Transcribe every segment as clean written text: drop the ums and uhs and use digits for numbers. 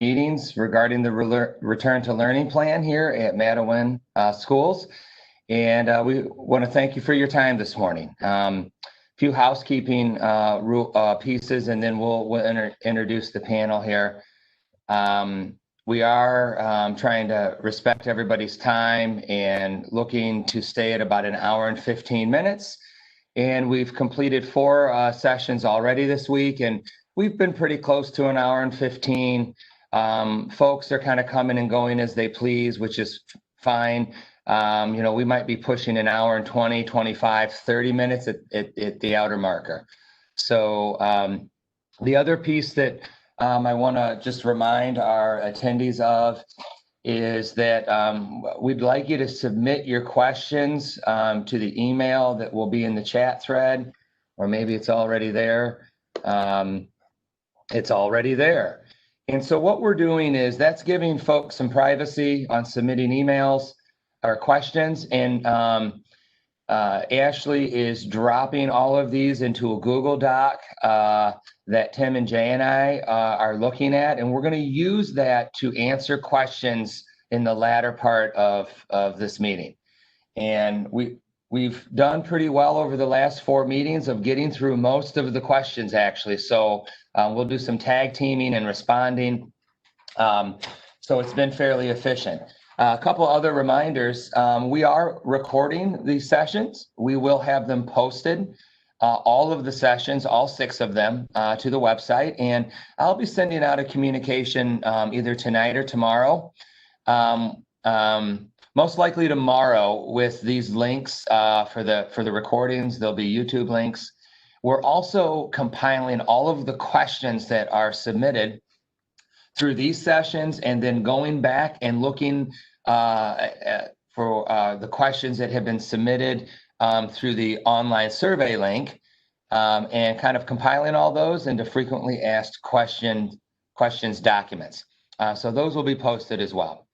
meetings regarding the return to learning plan here at Matawan schools. And we want to thank you for your time this morning. Few housekeeping pieces, and then we'll introduce the panel here. We are trying to respect everybody's time and looking to stay at about an hour and 15 minutes. And we've completed 4 sessions already this week, and we've been pretty close to an hour and 15. Folks are kind of coming and going as they please, which is fine. We might be pushing an hour and 20, 25, 30 minutes at the outer marker. So the other piece that I want to just remind our attendees of is that we'd like you to submit your questions to the email that will be in the chat thread, or maybe it's already there. It's already there. And so what we're doing is that's giving folks some privacy on submitting emails or questions. And Ashley is dropping all of these into a Google Doc that Tim and Jay and I are looking at, and we're going to use that to answer questions in the latter part of this meeting. And we've done pretty well over the last 4 meetings of getting through most of the questions, actually. So we'll do some tag teaming and responding. So it's been fairly efficient. A couple other reminders. We are recording these sessions. We will have them posted, all of the sessions, all 6 of them, to the website. And I'll be sending out a communication either tonight or tomorrow, most likely tomorrow, with these links for the recordings. There'll be YouTube links. We're also compiling all of the questions that are submitted through these sessions, and then going back and looking for the questions that have been submitted through the online survey link, and kind of compiling all those into frequently asked questions documents. So those will be posted as well.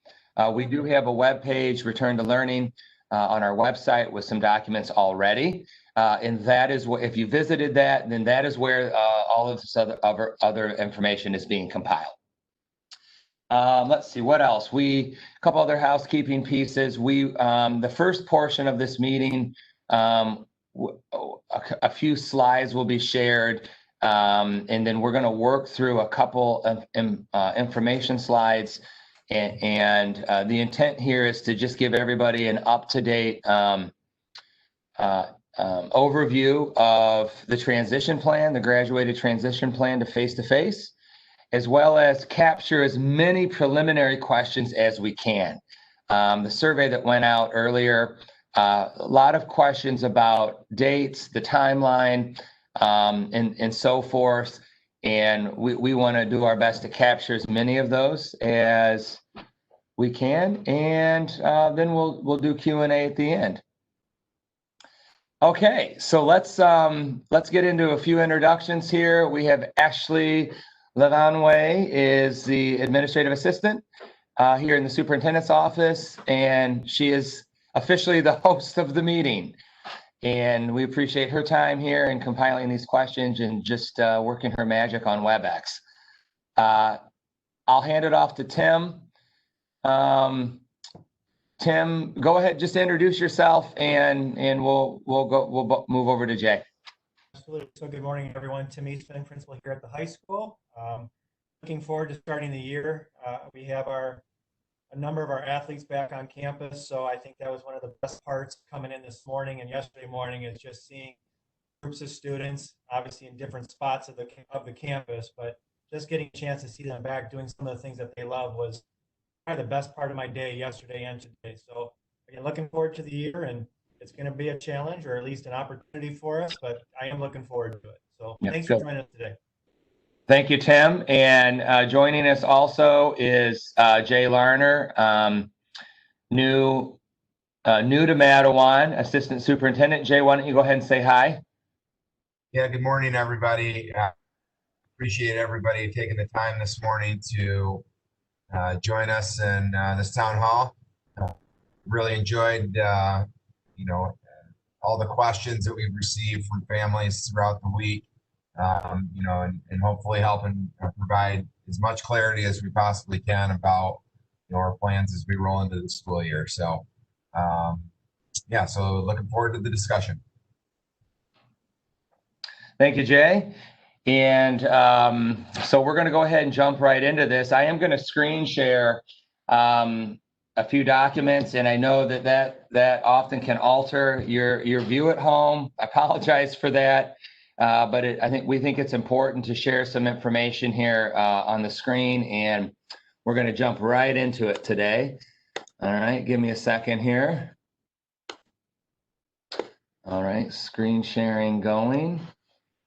We do have a web page, Return to Learning, on our website with some documents already. And that is what, if you visited that, then that is where all of this other information is being compiled. Let's see what else. A couple other housekeeping pieces. The first portion of this meeting, a few slides will be shared, and then we're going to work through a couple of information slides. And the intent here is to just give everybody an up-to-date overview of the transition plan, the graduated transition plan to face-to-face, as well as capture as many preliminary questions as we can. The survey that went out earlier, a lot of questions about dates, the timeline, and so forth. And we want to do our best to capture as many of those as we can. And then we'll do Q&A at the end. Okay, so let's get into a few introductions here. We have Ashley Levanway is the administrative assistant here in the superintendent's office, and she is officially the host of the meeting. And we appreciate her time here in compiling these questions and just working her magic on WebEx. I'll hand it off to Tim. Tim, go ahead, just introduce yourself, and we'll move over to Jay. Absolutely. So good morning, everyone. Tim Eastman, principal here at the high school. Looking forward to starting the year. We have a number of our athletes back on campus, so I think that was one of the best parts coming in this morning and yesterday morning, is just seeing groups of students, obviously in different spots of the campus, but just getting a chance to see them back doing some of the things that they love was probably the best part of my day yesterday and today. So again, looking forward to the year, and it's going to be a challenge, or at least an opportunity for us, but I am looking forward to it. So thanks for joining us today. Thank you, Tim. And joining us also is Jay Larner, new to Matawan, assistant superintendent. Jay, why don't you go ahead and say hi? Yeah, good morning, everybody. Appreciate everybody taking the time this morning to join us in this town hall. Really enjoyed, all the questions that we've received from families throughout the week. And hopefully helping provide as much clarity as we possibly can about our plans as we roll into the school year. So, yeah, so looking forward to the discussion. Thank you, Jay. And so we're going to go ahead and jump right into this. I am going to screen share a few documents, and I know that often can alter your view at home. I apologize for that, but we think it's important to share some information here on the screen, and we're going to jump right into it today. All right, give me a second here. All right, screen sharing going.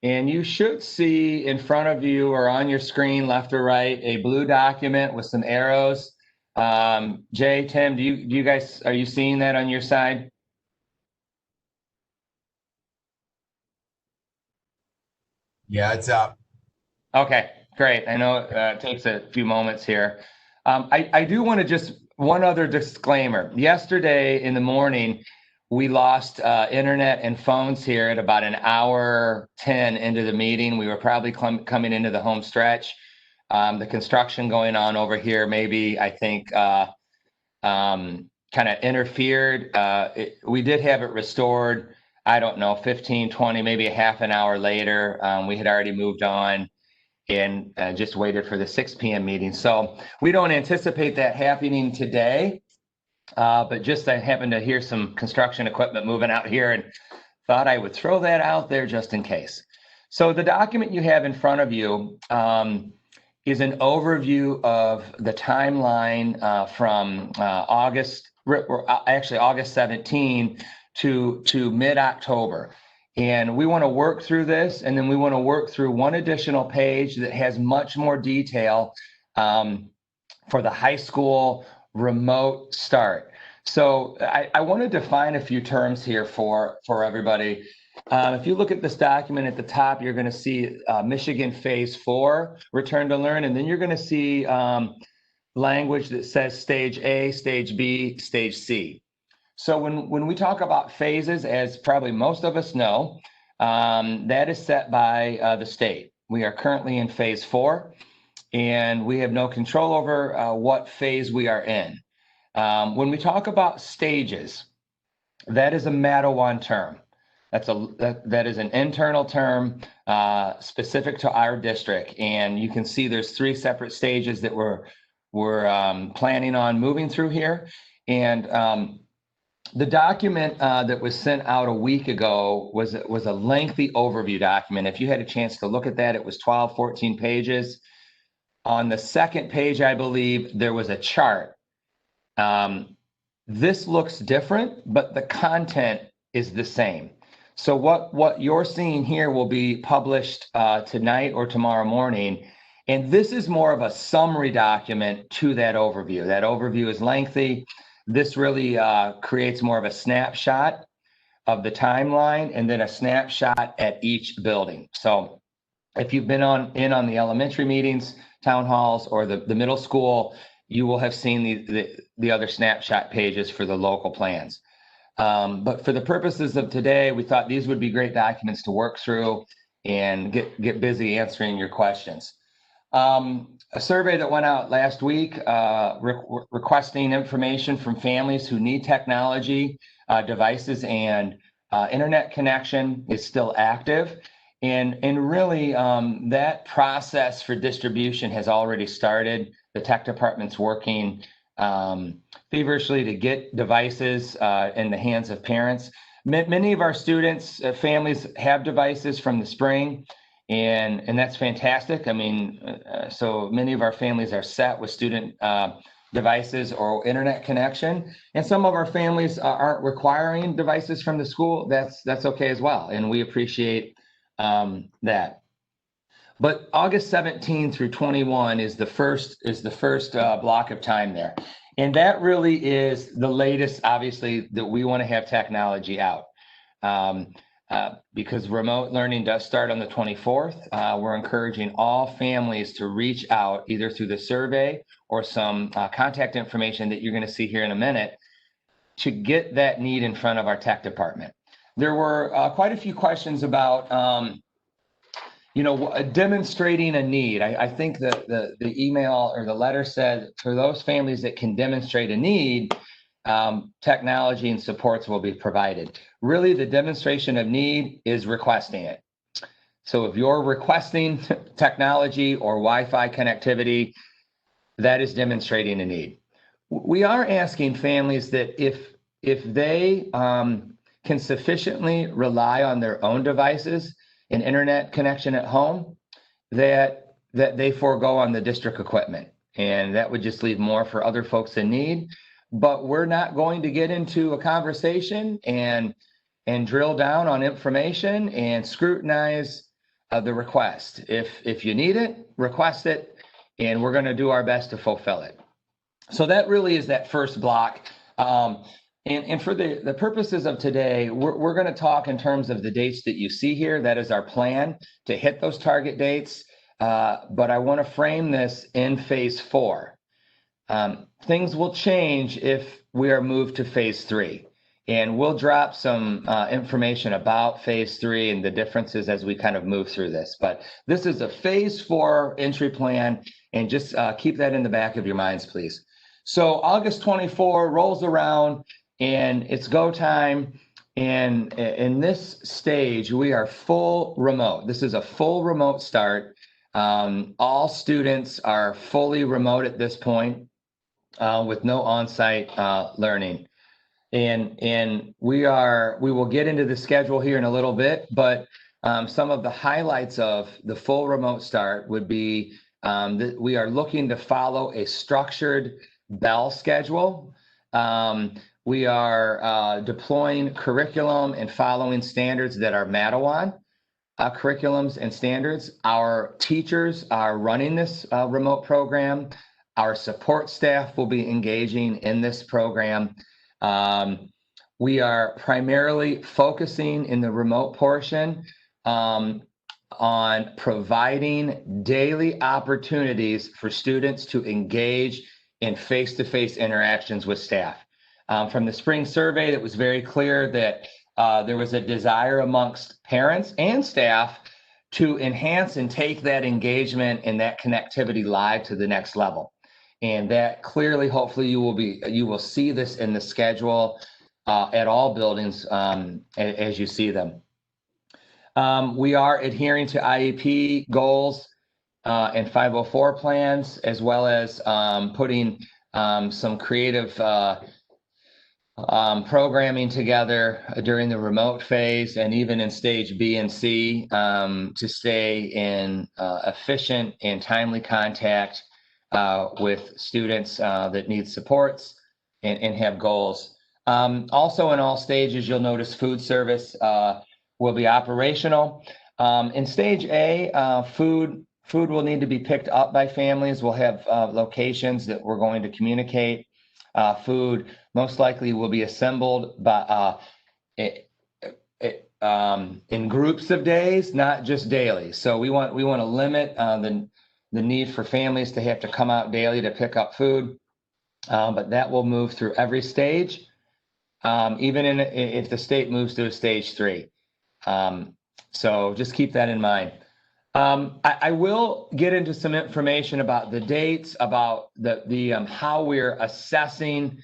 And you should see in front of you or on your screen, left or right, a blue document with some arrows. Jay, Tim, do you guys, are you seeing that on your side? Yeah, it's up. Okay, great. I know it takes a few moments here. I do want to just one other disclaimer. Yesterday in the morning, we lost internet and phones here at about an hour 10 into the meeting. We were probably coming into the home stretch. The construction going on over here, maybe I think kind of interfered. We did have it restored, I don't know, 15, 20, maybe a half an hour later. We had already moved on and just waited for the 6 p.m. meeting. So we don't anticipate that happening today. But just I happened to hear some construction equipment moving out here and thought I would throw that out there just in case. So the document you have in front of you is an overview of the timeline from August 17 to mid-October. And we want to work through this, and then we want to work through one additional page that has much more detail for the high school remote start. So I want to define a few terms here for everybody. If you look at this document at the top, you're going to see Michigan Phase 4, Return to Learn, and then you're going to see language that says Stage A, Stage B, Stage C. So when we talk about phases, as probably most of us know, that is set by the state. We are currently in Phase 4. And we have no control over what phase we are in. When we talk about stages, that is a Madawan term. That is an internal term specific to our district. And you can see there's 3 separate stages that we're planning on moving through here. And the document that was sent out a week ago was a lengthy overview document. If you had a chance to look at that, it was 12, 14 pages. On the second page, I believe there was a chart. This looks different, but the content is the same. So what you're seeing here will be published tonight or tomorrow morning. And this is more of a summary document to that overview. That overview is lengthy. This really creates more of a snapshot of the timeline and then a snapshot at each building. So if you've been in on the elementary meetings, town halls, or the middle school, you will have seen the other snapshot pages for the local plans. But for the purposes of today, we thought these would be great documents to work through and get busy answering your questions. A survey that went out last week requesting information from families who need technology devices and internet connection is still active. And really, that process for distribution has already started. The tech department's working feverishly to get devices in the hands of parents. Many of our students, families have devices from the spring, and that's fantastic. I mean, so many of our families are set with student devices or internet connection, and some of our families aren't requiring devices from the school. That's okay as well, and we appreciate that. But August 17 through 21 is the first block of time there. And that really is the latest, obviously, that we want to have technology out. Because remote learning does start on the 24th. We're encouraging all families to reach out either through the survey or some contact information that you're going to see here in a minute to get that need in front of our tech department. There were quite a few questions about demonstrating a need. I think that the email or the letter said for those families that can demonstrate a need, technology and supports will be provided. Really, the demonstration of need is requesting it. So if you're requesting technology or Wi-Fi connectivity, that is demonstrating a need. We are asking families that if they can sufficiently rely on their own devices and internet connection at home, that they forego on the district equipment. And that would just leave more for other folks in need. But we're not going to get into a conversation and drill down on information and scrutinize the request. If you need it, request it, and we're going to do our best to fulfill it. So that really is that first block. And for the purposes of today, we're going to talk in terms of the dates that you see here. That is our plan to hit those target dates. But I want to frame this in phase 4. Things will change if we are moved to phase 3. And we'll drop some information about phase 3 and the differences as we kind of move through this. But this is a phase 4 entry plan, and just keep that in the back of your minds, please. So August 24 rolls around, and it's go time. And in this stage, we are full remote. This is a full remote start. All students are fully remote at this point with no on-site learning. And we will get into the schedule here in a little bit, but some of the highlights of the full remote start would be that we are looking to follow a structured bell schedule. We are deploying curriculum and following standards that are Matawan curriculums and standards. Our teachers are running this remote program. Our support staff will be engaging in this program. We are primarily focusing in the remote portion on providing daily opportunities for students to engage in face-to-face interactions with staff. From the spring survey, it was very clear that there was a desire amongst parents and staff to enhance and take that engagement and that connectivity live to the next level. And that clearly, hopefully, you will see this in the schedule at all buildings as you see them. We are adhering to IEP goals and 504 plans, as well as putting some creative programming together during the remote phase and even in stage B and C to stay in efficient and timely contact with students that need supports and have goals. Also in all stages, you'll notice food service will be operational. In stage A, food will need to be picked up by families. We'll have locations that we're going to communicate. Food most likely will be assembled by in groups of days, not just daily. So we want to limit the need for families to have to come out daily to pick up food, but that will move through every stage, even if the state moves to a stage 3. So just keep that in mind. I will get into some information about the dates, about the how we're assessing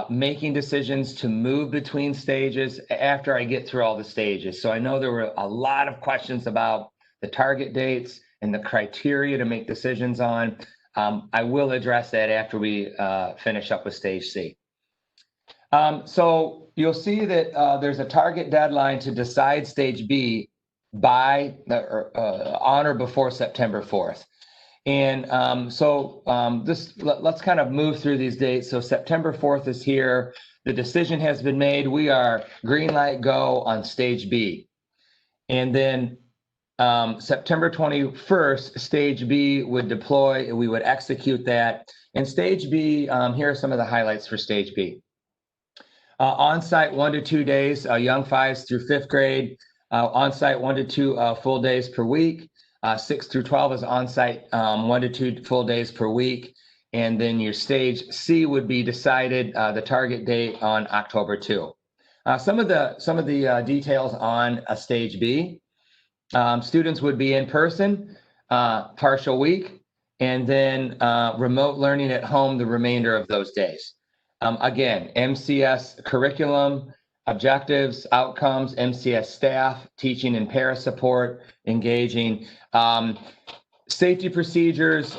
making decisions to move between stages after I get through all the stages. So I know there were a lot of questions about the target dates and the criteria to make decisions on. I will address that after we finish up with stage C. So you'll see that there's a target deadline to decide stage B by on or before September 4th. And let's kind of move through these dates. So September 4th is here. The decision has been made. We are green light go on stage B. And then September 21st, stage B would deploy. We would execute that. And stage B, here are some of the highlights for stage B. On-site 1 to 2 days, young 5s through 5th grade. On-site 1 to 2 full days per week. 6 through 12 is on-site 1 to 2 full days per week. And then your stage C would be decided the target date on October 2. Some of the details on a stage B. students would be in person, partial week, and then remote learning at home the remainder of those days. Again, MCS curriculum, objectives, outcomes, MCS staff, teaching and para support, engaging. Safety procedures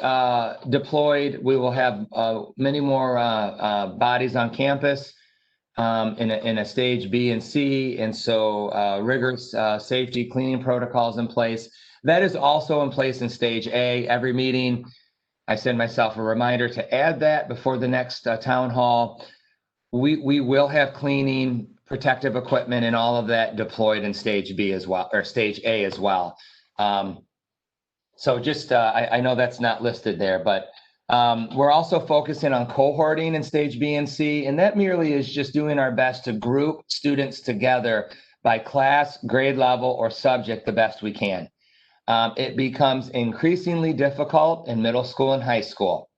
deployed. We will have many more bodies on campus in a stage B and C, and so rigorous safety cleaning protocols in place. That is also in place in stage A. Every meeting, I send myself a reminder to add that before the next town hall. We will have cleaning, protective equipment, and all of that deployed in stage B as well, or stage A as well. So just, I know that's not listed there, but we're also focusing on cohorting in stage B and C, and that merely is just doing our best to group students together by class, grade level, or subject the best we can. It becomes increasingly difficult in middle school and high school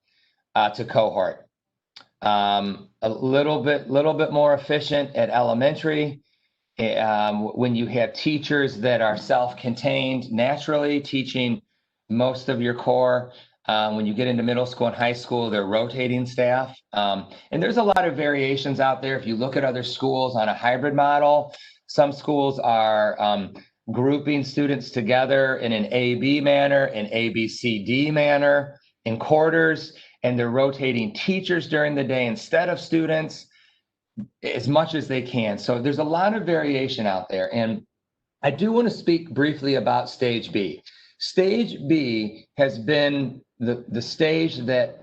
to cohort. A little bit more efficient at elementary. When you have teachers that are self-contained naturally teaching most of your core. When you get into middle school and high school, they're rotating staff. And there's a lot of variations out there. If you look at other schools on a hybrid model, some schools are grouping students together in an A-B manner, an A-B-C-D manner, in quarters, and they're rotating teachers during the day instead of students as much as they can. So there's a lot of variation out there. And I do want to speak briefly about stage B. Stage B has been the stage that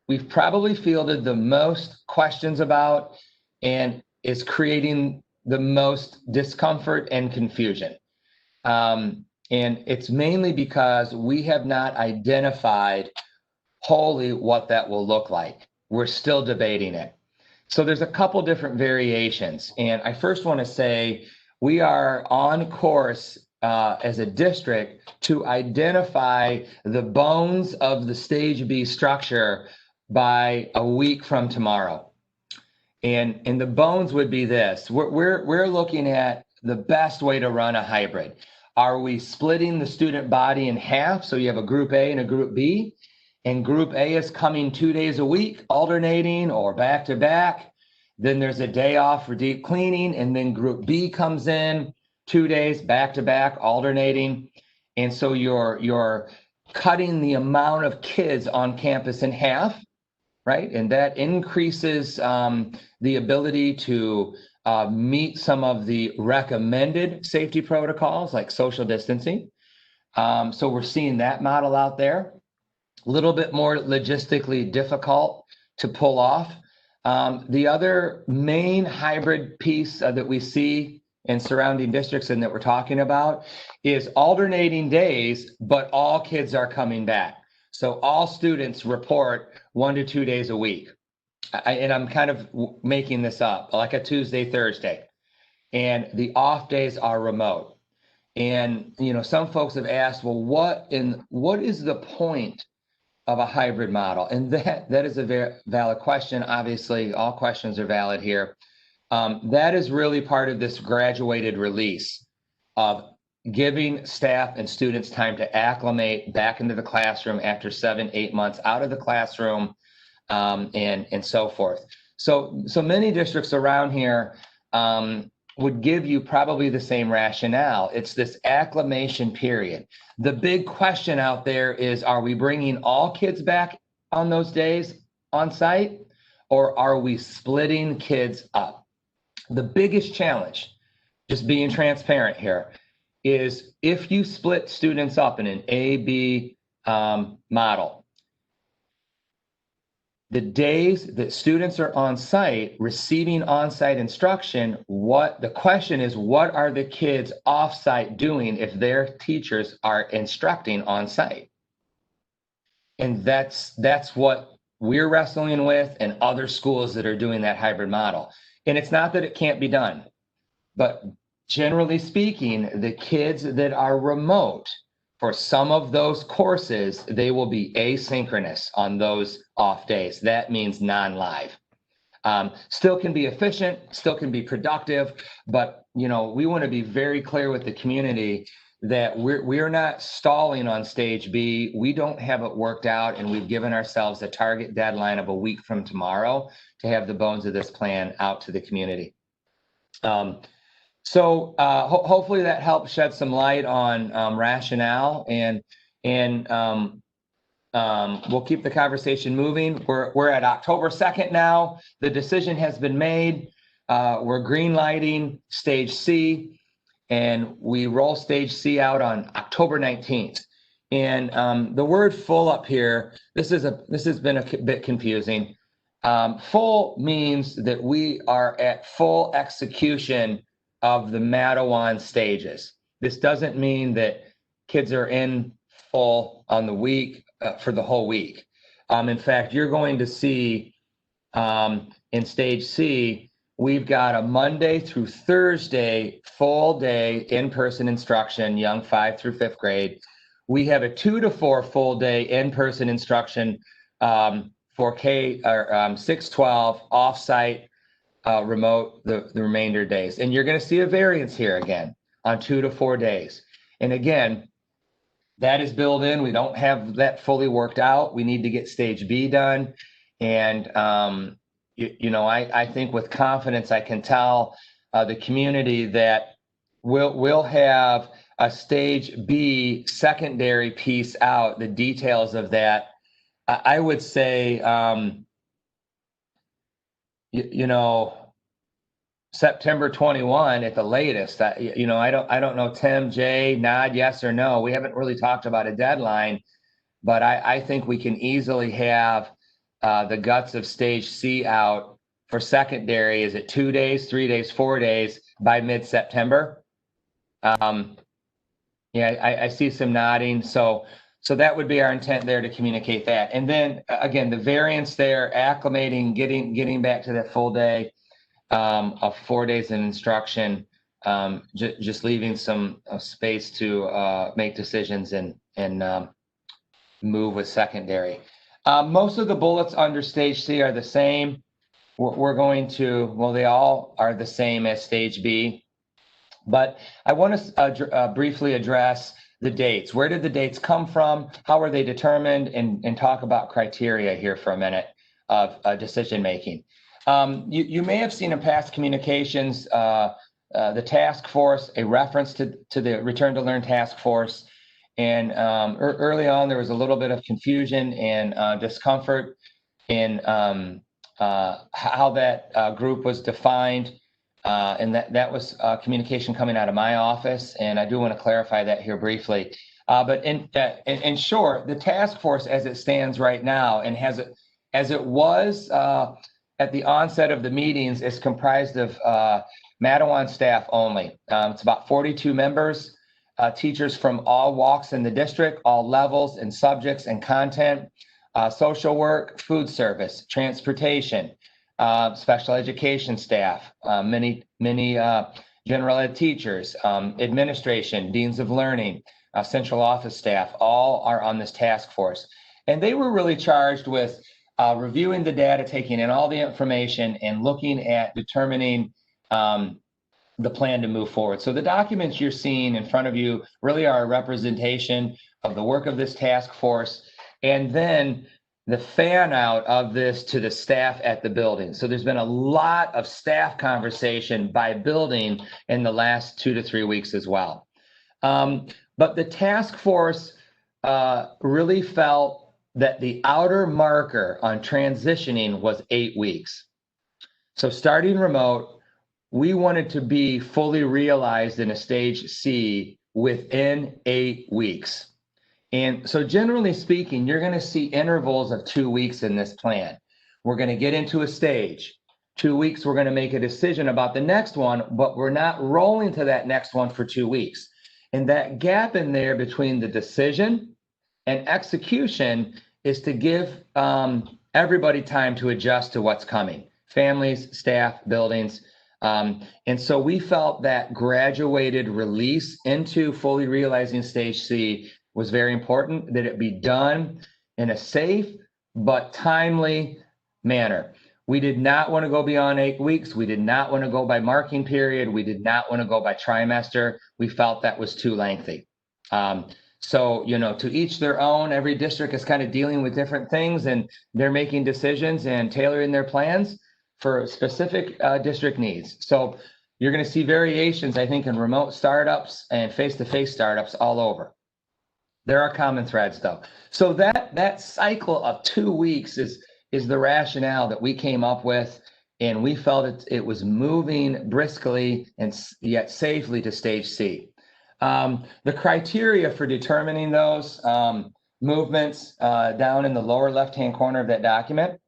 we've probably fielded the most questions about and is creating the most discomfort and confusion. And it's mainly because we have not identified wholly what that will look like. We're still debating it. So there's a couple different variations. And I first want to say we are on course as a district to identify the bones of the stage B structure by a week from tomorrow. And the bones would be this. We're looking at the best way to run a hybrid. Are we splitting the student body in half? So you have a group A and a group B, and group A is coming 2 days a week, alternating or back to back. Then there's a day off for deep cleaning, and then group B comes in 2 days back to back, alternating. And so you're cutting the amount of kids on campus in half, right? And that increases the ability to meet some of the recommended safety protocols like social distancing. So we're seeing that model out there. A little bit more logistically difficult to pull off. The other main hybrid piece that we see in surrounding districts and that we're talking about is alternating days, but all kids are coming back. So all students report 1 to 2 days a week. And I'm kind of making this up, like a Tuesday, Thursday. And the off days are remote. And, you know, some folks have asked, well, what is the point of a hybrid model? And that is a very valid question. Obviously, all questions are valid here. That is really part of this graduated release of giving staff and students time to acclimate back into the classroom after 7-8 months out of the classroom, and so forth. So many districts around here would give you probably the same rationale. It's this acclimation period. The big question out there is, are we bringing all kids back on those days on site, or are we splitting kids up? The biggest challenge, just being transparent here, is if you split students up in an A-B model, the days that students are on site receiving on-site instruction, the question is, what are the kids off-site doing if their teachers are instructing on site? And that's what we're wrestling with, and other schools that are doing that hybrid model. And it's not that it can't be done, but generally speaking, the kids that are remote, for some of those courses, they will be asynchronous on those off days. That means non-live. Still can be efficient, still can be productive, but you know, we want to be very clear with the community that we're not stalling on stage B. We don't have it worked out, and we've given ourselves a target deadline of a week from tomorrow to have the bones of this plan out to the community. Hopefully that helps shed some light on rationale, and we'll keep the conversation moving. We're at October 2nd now. The decision has been made. We're green lighting stage C, and we roll stage C out on October 19th. And the word "full" up here, this has been a bit confusing. Full means that we are at full execution of the Mattawan stages. This doesn't mean that kids are in full on the week for the whole week. In fact, you're going to see in stage C, we've got a Monday through Thursday full day in-person instruction, young 5th through 5th grade. We have a 2 to 4 full day in-person instruction for K or 612 off-site remote the remainder days. And you're going to see a variance here again on 2 to 4 days. And again, that is built in. We don't have that fully worked out. We need to get stage B done. And I think with confidence, I can tell the community that we'll have a stage B secondary piece out, the details of that. I would say, September 21 at the latest. I don't know, Tim, Jay, nod yes or no. We haven't really talked about a deadline, but I think we can easily have the guts of stage C out for secondary. Is it 2 days, 3 days, 4 days by mid-September? I see some nodding. So that would be our intent there to communicate that. And then again, the variance there, acclimating, getting back to that full day of 4 days in instruction, just leaving some space to make decisions and move with secondary. Most of the bullets under stage C are the same. We're going to, well, they all are the same as stage B. But I want to briefly address the dates. Where did the dates come from? How were they determined? And talk about criteria here for a minute of decision making. You may have seen in past communications the task force, a reference to the Return to Learn task force. And early on, there was a little bit of confusion and discomfort in how that group was defined. And that was communication coming out of my office, and I do want to clarify that here briefly. But in short, the task force as it stands right now, and as it was at the onset of the meetings, is comprised of Mattawan staff only. It's about 42 members, teachers from all walks in the district, all levels and subjects and content, social work, food service, transportation, special education staff, many general ed teachers, administration, deans of learning, central office staff, all are on this task force. And they were really charged with reviewing the data, taking in all the information, and looking at determining the plan to move forward. So the documents you're seeing in front of you really are a representation of the work of this task force, and then the fan out of this to the staff at the building. So there's been a lot of staff conversation by building in the last 2 to 3 weeks as well. But the task force really felt that the outer marker on transitioning was 8 weeks. So starting remote, we wanted to be fully realized in a stage C within 8 weeks. And so generally speaking, you're going to see intervals of 2 weeks in this plan. We're going to get into a stage. 2 weeks, we're going to make a decision about the next one, but we're not rolling to that next one for 2 weeks. And that gap in there between the decision and execution is to give everybody time to adjust to what's coming. Families, staff, buildings. And so we felt that graduated release into fully realizing stage C was very important, that it be done in a safe but timely manner. We did not want to go beyond 8 weeks. We did not want to go by marking period. We did not want to go by trimester. We felt that was too lengthy. So, to each their own. Every district is kind of dealing with different things, and they're making decisions and tailoring their plans for specific district needs. So you're going to see variations, I think, in remote startups and face-to-face startups all over. There are common threads, though. So that cycle of 2 weeks is the rationale that we came up with, and we felt it was moving briskly and yet safely to stage C. The criteria for determining those movements down in the lower left-hand corner of that document,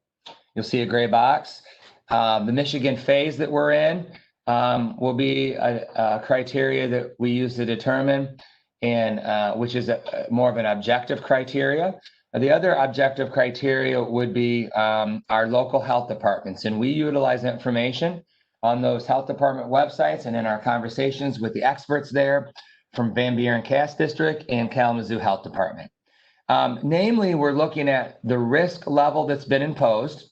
you'll see a gray box. The Michigan phase that we're in will be a criteria that we use to determine, and which is more of an objective criteria. The other objective criteria would be our local health departments, and we utilize information on those health department websites and in our conversations with the experts there from Van Buren Cass District and Kalamazoo Health Department. Namely, we're looking at the risk level that's been imposed,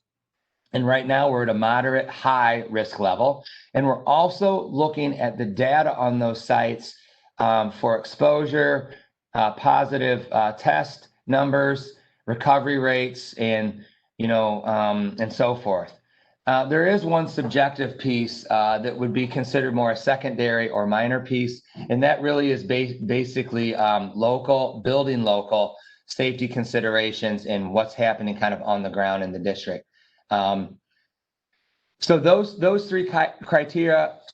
and right now we're at a moderate high risk level, and we're also looking at the data on those sites for exposure, positive test numbers, recovery rates, and and so forth. There is one subjective piece that would be considered more a secondary or minor piece, and that really is basically local safety considerations and what's happening kind of on the ground in the district. So those three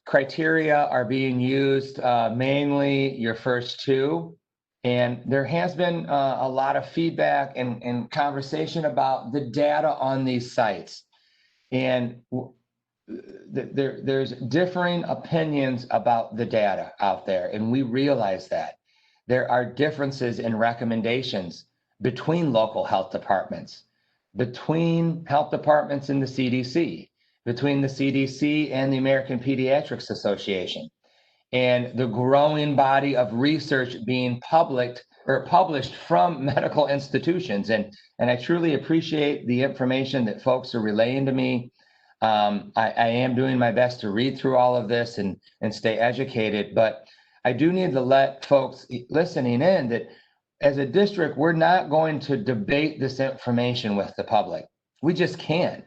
criteria are being used, mainly your first two. And there has been a lot of feedback and conversation about the data on these sites. And there's differing opinions about the data out there, and we realize that. There are differences in recommendations between local health departments, between health departments and the CDC, between the CDC and the American Pediatrics Association, and the growing body of research being published from medical institutions. And I truly appreciate the information that folks are relaying to me. I am doing my best to read through all of this and stay educated, but I do need to let folks listening in that as a district, we're not going to debate this information with the public. We just can't.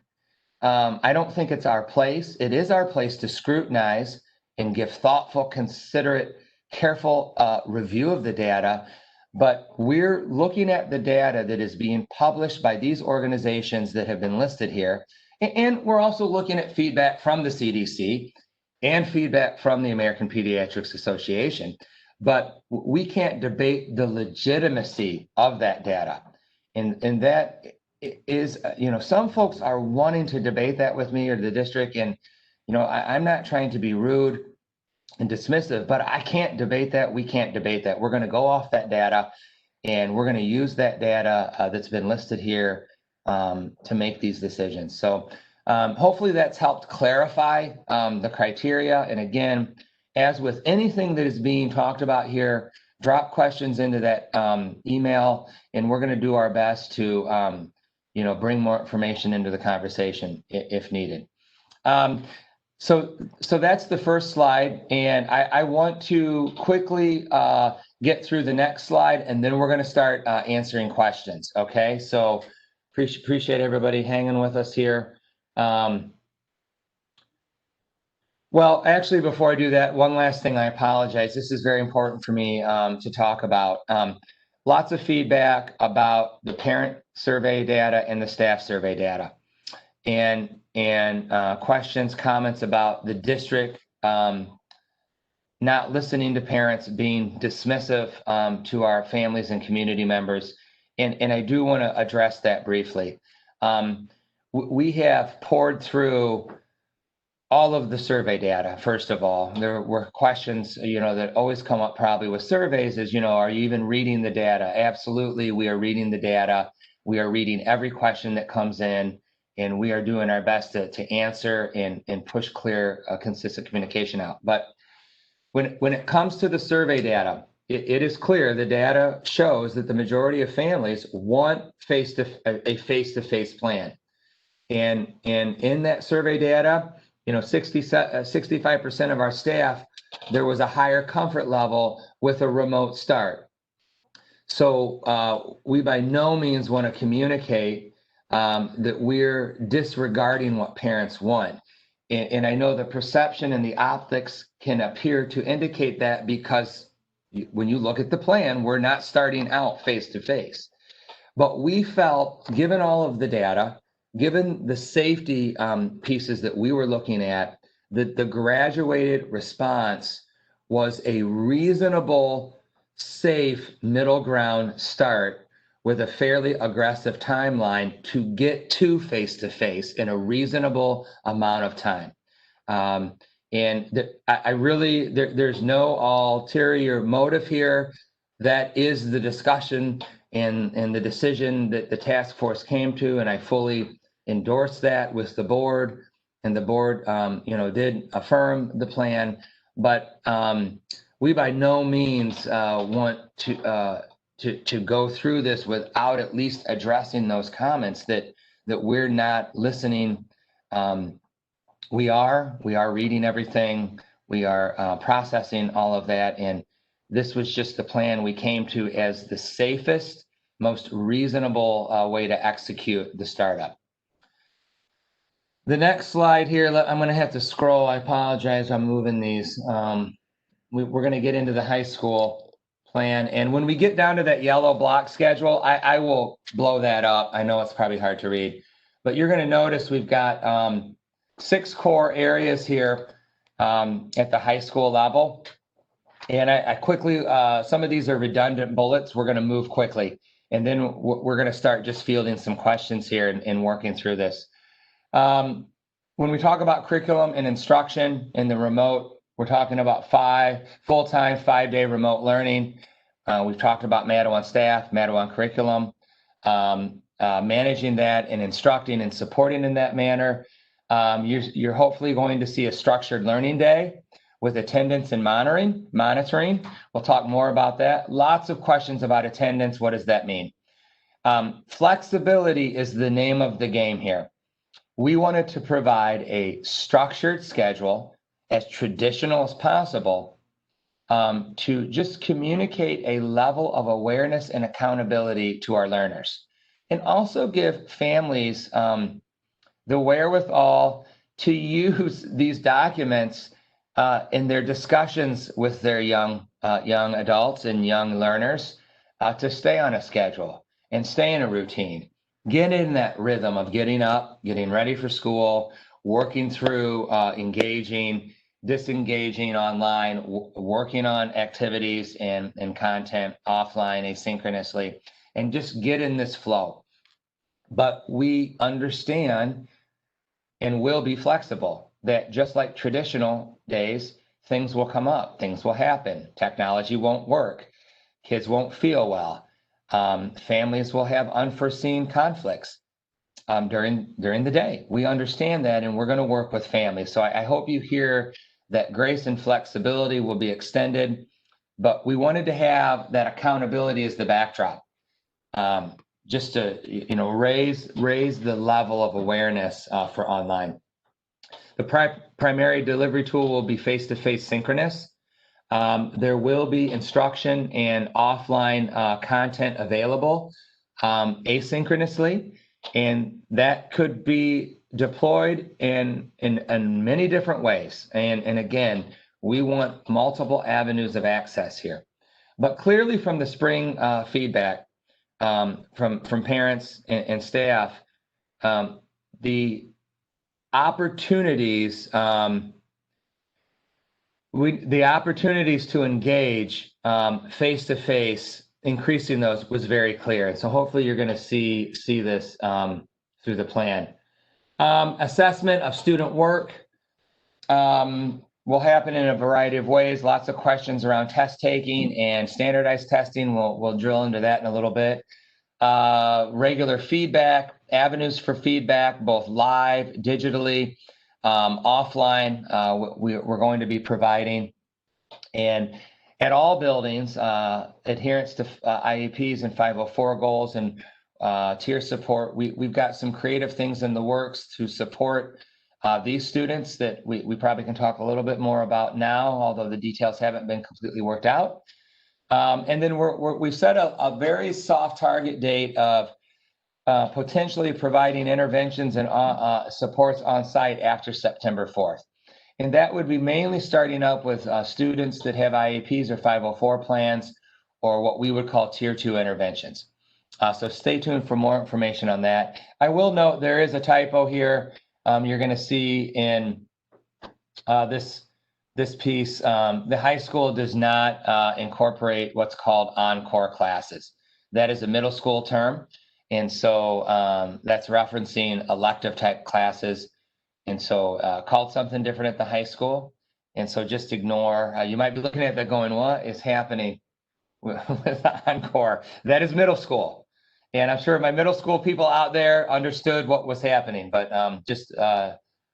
I don't think it's our place. It is our place to scrutinize and give thoughtful, considerate, careful review of the data. But we're looking at the data that is being published by these organizations that have been listed here. And we're also looking at feedback from the CDC and feedback from the American Pediatrics Association. But we can't debate the legitimacy of that data. And that is, some folks are wanting to debate that with me or the district. And, I'm not trying to be rude and dismissive, but I can't debate that. We can't debate that. We're going to go off that data, and we're going to use that data that's been listed here to make these decisions. So hopefully that's helped clarify the criteria. And again, as with anything that is being talked about here, drop questions into that email, and we're going to do our best to bring more information into the conversation if needed. So that's the first slide, and I want to quickly get through the next slide, and then we're going to start answering questions. Okay, so appreciate everybody hanging with us here. Well, actually, before I do that, one last thing, I apologize. This is very important for me to talk about. Lots of feedback about the parent survey data and the staff survey data, and questions, comments about the district not listening to parents, being dismissive to our families and community members. And I do want to address that briefly. We have poured through all of the survey data. First of all, there were questions, that always come up probably with surveys is, are you even reading the data? Absolutely, we are reading the data. We are reading every question that comes in, and we are doing our best to answer and push clear, consistent communication out. But when it comes to the survey data, it is clear the data shows that the majority of families want a face-to-face plan. And in that survey data, 65% of our staff, there was a higher comfort level with a remote start. So we by no means want to communicate that we're disregarding what parents want. And I know the perception and the optics can appear to indicate that, because when you look at the plan, we're not starting out face to face. But we felt, given all of the data, given the safety pieces that we were looking at, that the graduated response was a reasonable, safe middle ground start with a fairly aggressive timeline to get to face in a reasonable amount of time. There's no ulterior motive here. That is the discussion and the decision that the task force came to, and I fully endorse that with the board. And the board, did affirm the plan, but we by no means want to go through this without at least addressing those comments that we're not listening. We are reading everything. We are processing all of that. And this was just the plan we came to as the safest, most reasonable way to execute the startup. The next slide here, I'm going to have to scroll. I apologize. I'm moving these. We're going to get into the high school plan. And when we get down to that yellow block schedule, I will blow that up. I know it's probably hard to read, but you're going to notice we've got 6 core areas here at the high school level. And I quickly, some of these are redundant bullets. We're going to move quickly. And then we're going to start just fielding some questions here and working through this. When we talk about curriculum and instruction in the remote, we're talking about full-time, 5-day remote learning. We've talked about Madawan staff, Madawan curriculum, managing that and instructing and supporting in that manner. You're hopefully going to see a structured learning day with attendance and monitoring. We'll talk more about that. Lots of questions about attendance. What does that mean? Flexibility is the name of the game here. We wanted to provide a structured schedule, as traditional as possible, to just communicate a level of awareness and accountability to our learners, and also give families the wherewithal to use these documents in their discussions with their young adults and young learners to stay on a schedule and stay in a routine. Get in that rhythm of getting up, getting ready for school, working through engaging, disengaging online, working on activities and content offline asynchronously, and just get in this flow. But we understand and will be flexible, that just like traditional days, things will come up, things will happen, technology won't work, kids won't feel well. Families will have unforeseen conflicts during the day. We understand that, and we're going to work with families. So I hope you hear that grace and flexibility will be extended, but we wanted to have that accountability as the backdrop, just to raise the level of awareness for online. The primary delivery tool will be face-to-face synchronous. There will be instruction and offline content available asynchronously, and that could be deployed in many different ways. And again, we want multiple avenues of access here. But clearly from the spring feedback from parents and staff, the opportunities the opportunities to engage face to face, increasing those, was very clear. And so hopefully you're going to see this through the plan. Assessment of student work will happen in a variety of ways. Lots of questions around test taking and standardized testing. We'll drill into that in a little bit. Regular feedback, avenues for feedback, both live, digitally, offline, we're going to be providing. And at all buildings, adherence to IEPs and 504 goals. And tier support. We've got some creative things in the works to support these students that we probably can talk a little bit more about now, although the details haven't been completely worked out. And then we've set a very soft target date of potentially providing interventions and supports on site after September 4th. And that would be mainly starting up with students that have IEPs or 504 plans, or what we would call tier 2 interventions. So stay tuned for more information on that. I will note there is a typo here. You're going to see in this piece, the high school does not incorporate what's called encore classes. That is a middle school term. And so that's referencing elective type classes. And so called something different at the high school. And so just ignore, you might be looking at that going, what is happening with encore? That is middle school. And I'm sure my middle school people out there understood what was happening, but just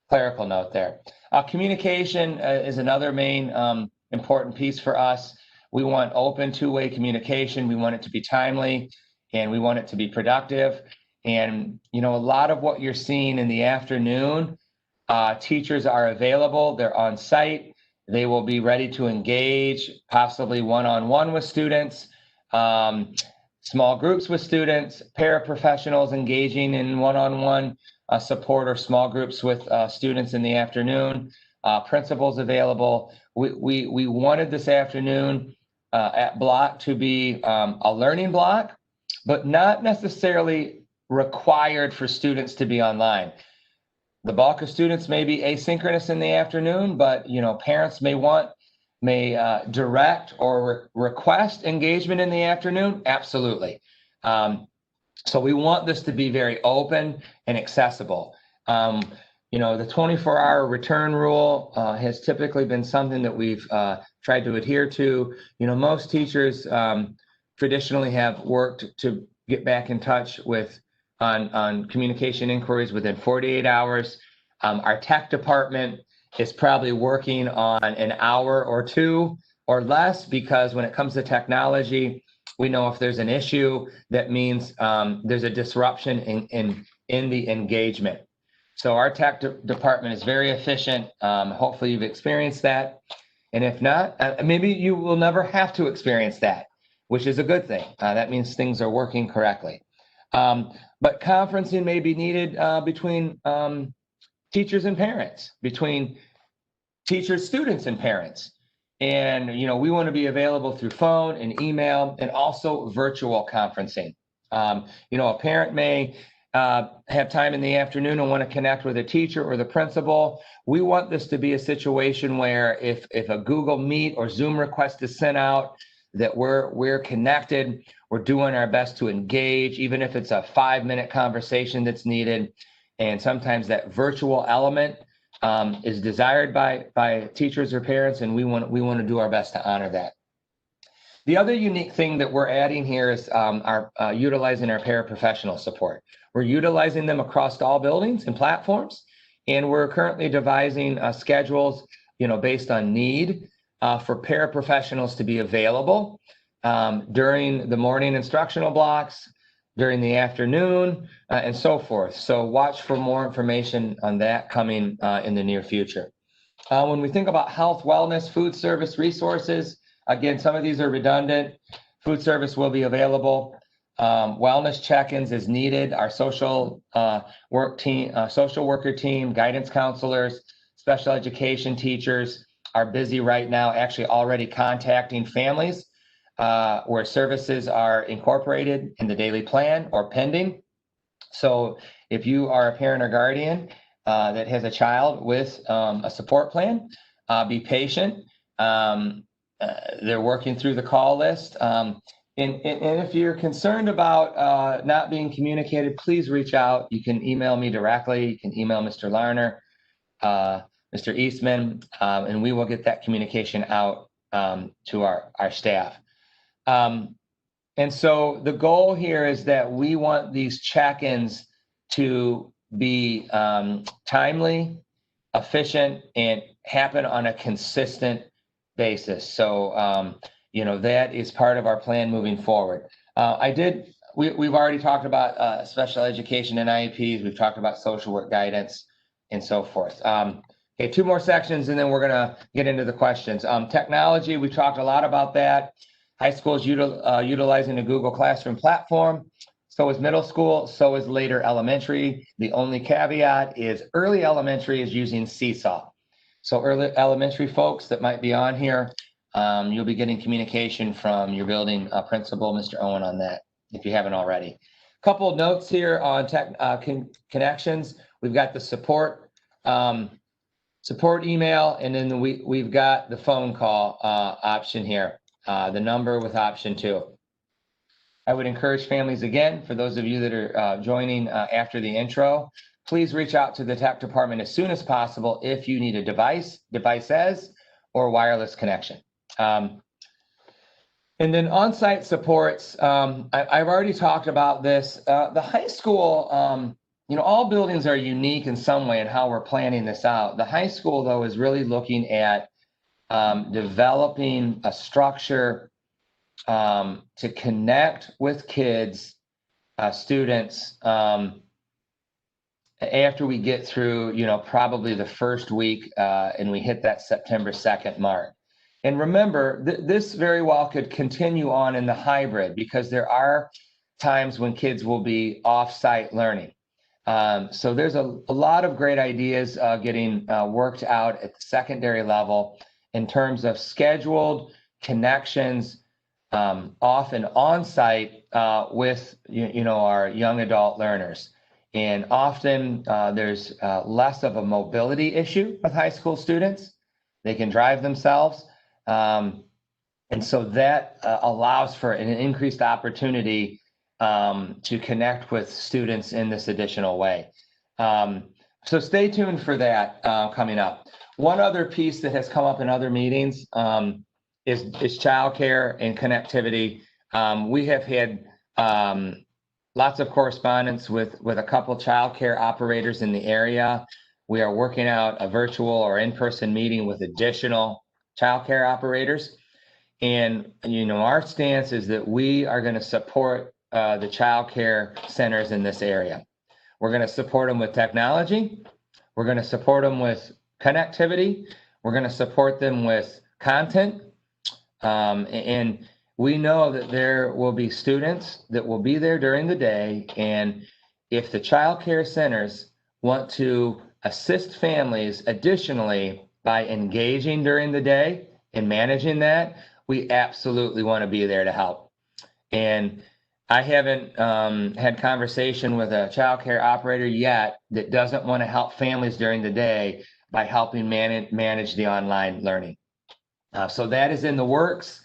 clerical note there. Communication is another main important piece for us. We want open two-way communication. We want it to be timely, and we want it to be productive. And, you know, a lot of what you're seeing in the afternoon, teachers are available, they're on site, they will be ready to engage, possibly one-on-one with students, small groups with students, paraprofessionals engaging in one-on-one support, or small groups with students in the afternoon, principals available. We wanted this afternoon at block to be a learning block, but not necessarily required for students to be online. The bulk of students may be asynchronous in the afternoon, but you know, parents may direct or request engagement in the afternoon. Absolutely. So we want this to be very open and accessible. You know, the 24-hour return rule has typically been something that we've tried to adhere to. You know, most teachers traditionally have worked to get back in touch with on communication inquiries within 48 hours. Our tech department is probably working on an hour or two or less, because when it comes to technology, we know if there's an issue, that means there's a disruption in the engagement. So our tech department is very efficient. Hopefully you've experienced that. And if not, maybe you will never have to experience that, which is a good thing. That means things are working correctly. But conferencing may be needed between teachers and parents, between teachers, students, and parents. And, you know, we want to be available through phone and email, and also virtual conferencing. You know, a parent may have time in the afternoon and want to connect with a teacher or the principal. We want this to be a situation where if a Google Meet or Zoom request is sent out, that we're connected, we're doing our best to engage, even if it's a 5-minute conversation that's needed. And sometimes that virtual element is desired by teachers or parents, and we want to do our best to honor that. The other unique thing that we're adding here is utilizing our paraprofessional support. We're utilizing them across all buildings and platforms, and we're currently devising schedules, you know, based on need for paraprofessionals to be available during the morning instructional blocks, during the afternoon, and so forth. So watch for more information on that coming in the near future. When we think about health, wellness, food service resources, again, some of these are redundant. Food service will be available. Wellness check-ins as needed. Our social worker team, guidance counselors, special education teachers are busy right now, actually already contacting families where services are incorporated in the daily plan or pending. So if you are a parent or guardian that has a child with a support plan, be patient. They're working through the call list. And if you're concerned about not being communicated, please reach out. You can email me directly. You can email Mr. Larner, Mr. Eastman, and we will get that communication out to our staff. And so the goal here is that we want these check-ins to be timely, efficient, and happen on a consistent basis. So, you know, that is part of our plan moving forward. I did we've already talked about special education and IEPs. We've talked about social work guidance and so forth. Okay, 2 more sections, and then we're going to get into the questions. Technology, we talked a lot about that. High school is utilizing the Google Classroom platform. So is middle school. So is later elementary. The only caveat is early elementary is using Seesaw. So early elementary folks that might be on here, you'll be getting communication from your building principal, Mr. Owen, on that, if you haven't already. Couple of notes here on tech connections. We've got the support email, and then we've got the phone call option here, the number with option 2. I would encourage families, again, for those of you that are joining after the intro, please reach out to the tech department as soon as possible if you need a devices, or wireless connection. And then on-site supports, I've already talked about this. The high school, all buildings are unique in some way in how we're planning this out. The high school, though, is really looking at developing a structure to connect with kids, students, after we get through, probably the first week and we hit that September 2nd mark. And remember, this very well could continue on in the hybrid, because there are times when kids will be off-site learning. So there's a lot of great ideas getting worked out at the secondary level in terms of scheduled connections off and on-site with our young adult learners. And often there's less of a mobility issue with high school students. They can drive themselves. And so that allows for an increased opportunity to connect with students in this additional way. So stay tuned for that coming up. One other piece that has come up in other meetings is childcare and connectivity. We have had lots of correspondence with a couple childcare operators in the area. We are working out a virtual or in-person meeting with additional childcare operators. And, our stance is that we are going to support the childcare centers in this area. We're going to support them with technology. We're going to support them with connectivity. We're going to support them with content. And we know that there will be students that will be there during the day. And if the child care centers want to assist families additionally by engaging during the day and managing that, we absolutely want to be there to help. And I haven't had conversation with a child care operator yet that doesn't want to help families during the day by helping manage the online learning. So that is in the works.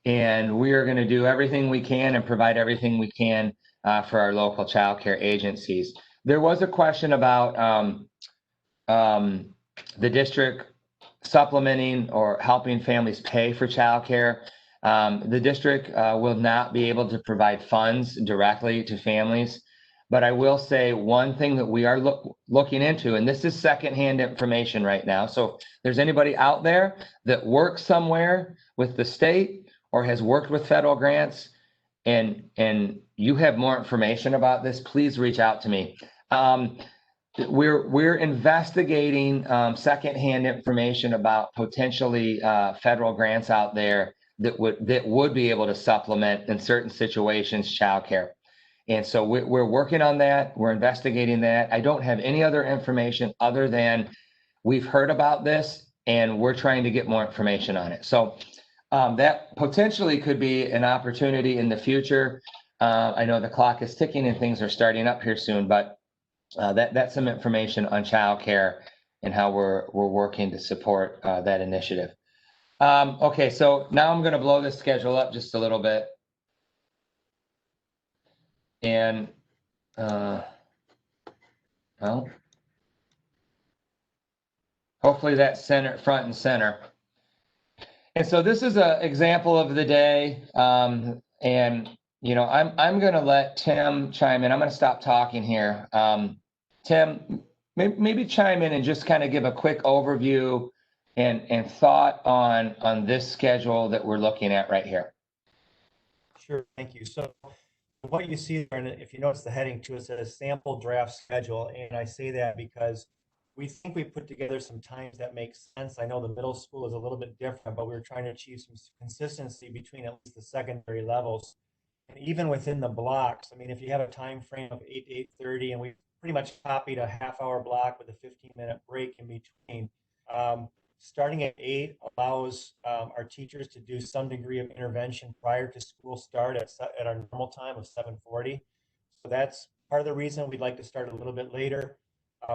And we are going to do everything we can and provide everything we can for our local child care agencies. There was a question about the district supplementing or helping families pay for child care. The district will not be able to provide funds directly to families. But I will say one thing that we are looking into, and this is secondhand information right now. So if there's anybody out there that works somewhere with the state or has worked with federal grants, and you have more information about this, please reach out to me. We're investigating secondhand information about potentially federal grants out there that would be able to supplement in certain situations childcare. And so we're working on that. We're investigating that. I don't have any other information other than we've heard about this and we're trying to get more information on it. So that potentially could be an opportunity in the future. I know the clock is ticking and things are starting up here soon, but that's some information on childcare and how we're working to support that initiative. Okay, so now I'm going to blow this schedule up just a little bit. And, well, hopefully that's front and center. And so this is an example of the day. And, I'm going to let Tim chime in. I'm going to stop talking here. Tim, maybe chime in and just kind of give a quick overview and thought on this schedule that we're looking at right here. Sure, thank you. So what you see there, and if you notice the heading to it says sample draft schedule, and I say that because we think we put together some times that make sense. I know the middle school is a little bit different, but we were trying to achieve some consistency between at least the secondary levels. And even within the blocks, I mean, if you have a time frame of 8 to 8:30, and we pretty much copied a half-hour block with a 15-minute break in between, um, starting at 8 allows our teachers to do some degree of intervention prior to school start at our normal time of 7:40. So that's part of the reason we'd like to start a little bit later.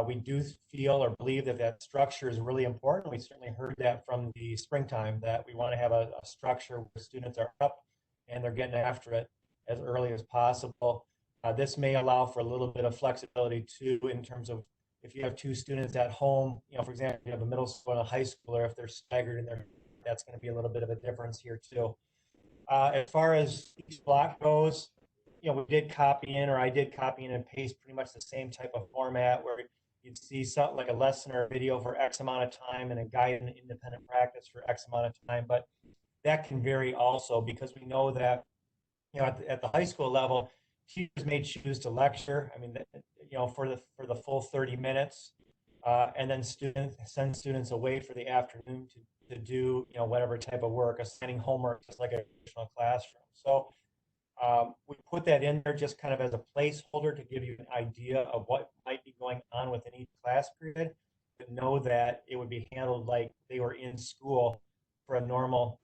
We do feel or believe that that structure is really important. We certainly heard that from the springtime, that we want to have a structure where students are up and they're getting after it as early as possible. This may allow for a little bit of flexibility too, in terms of if you have two students at home, you know, for example, you have a middle school and a high schooler, if they're staggered in there, that's going to be a little bit of a difference here too. As far as each block goes, you know, we did copy in, or I did copy in and paste pretty much the same type of format where you'd see something like a lesson or a video for X amount of time and a guide and independent practice for X amount of time. But that can vary also, because we know that, you know, at the high school level, teachers may choose to lecture. I mean, you know, for the full 30 minutes, and then send students away for the afternoon to do, you know, whatever type of work, assigning homework, just like a traditional classroom. So we put that in there just kind of as a placeholder to give you an idea of what might be going on within each class period, to know that it would be handled like they were in school for a normal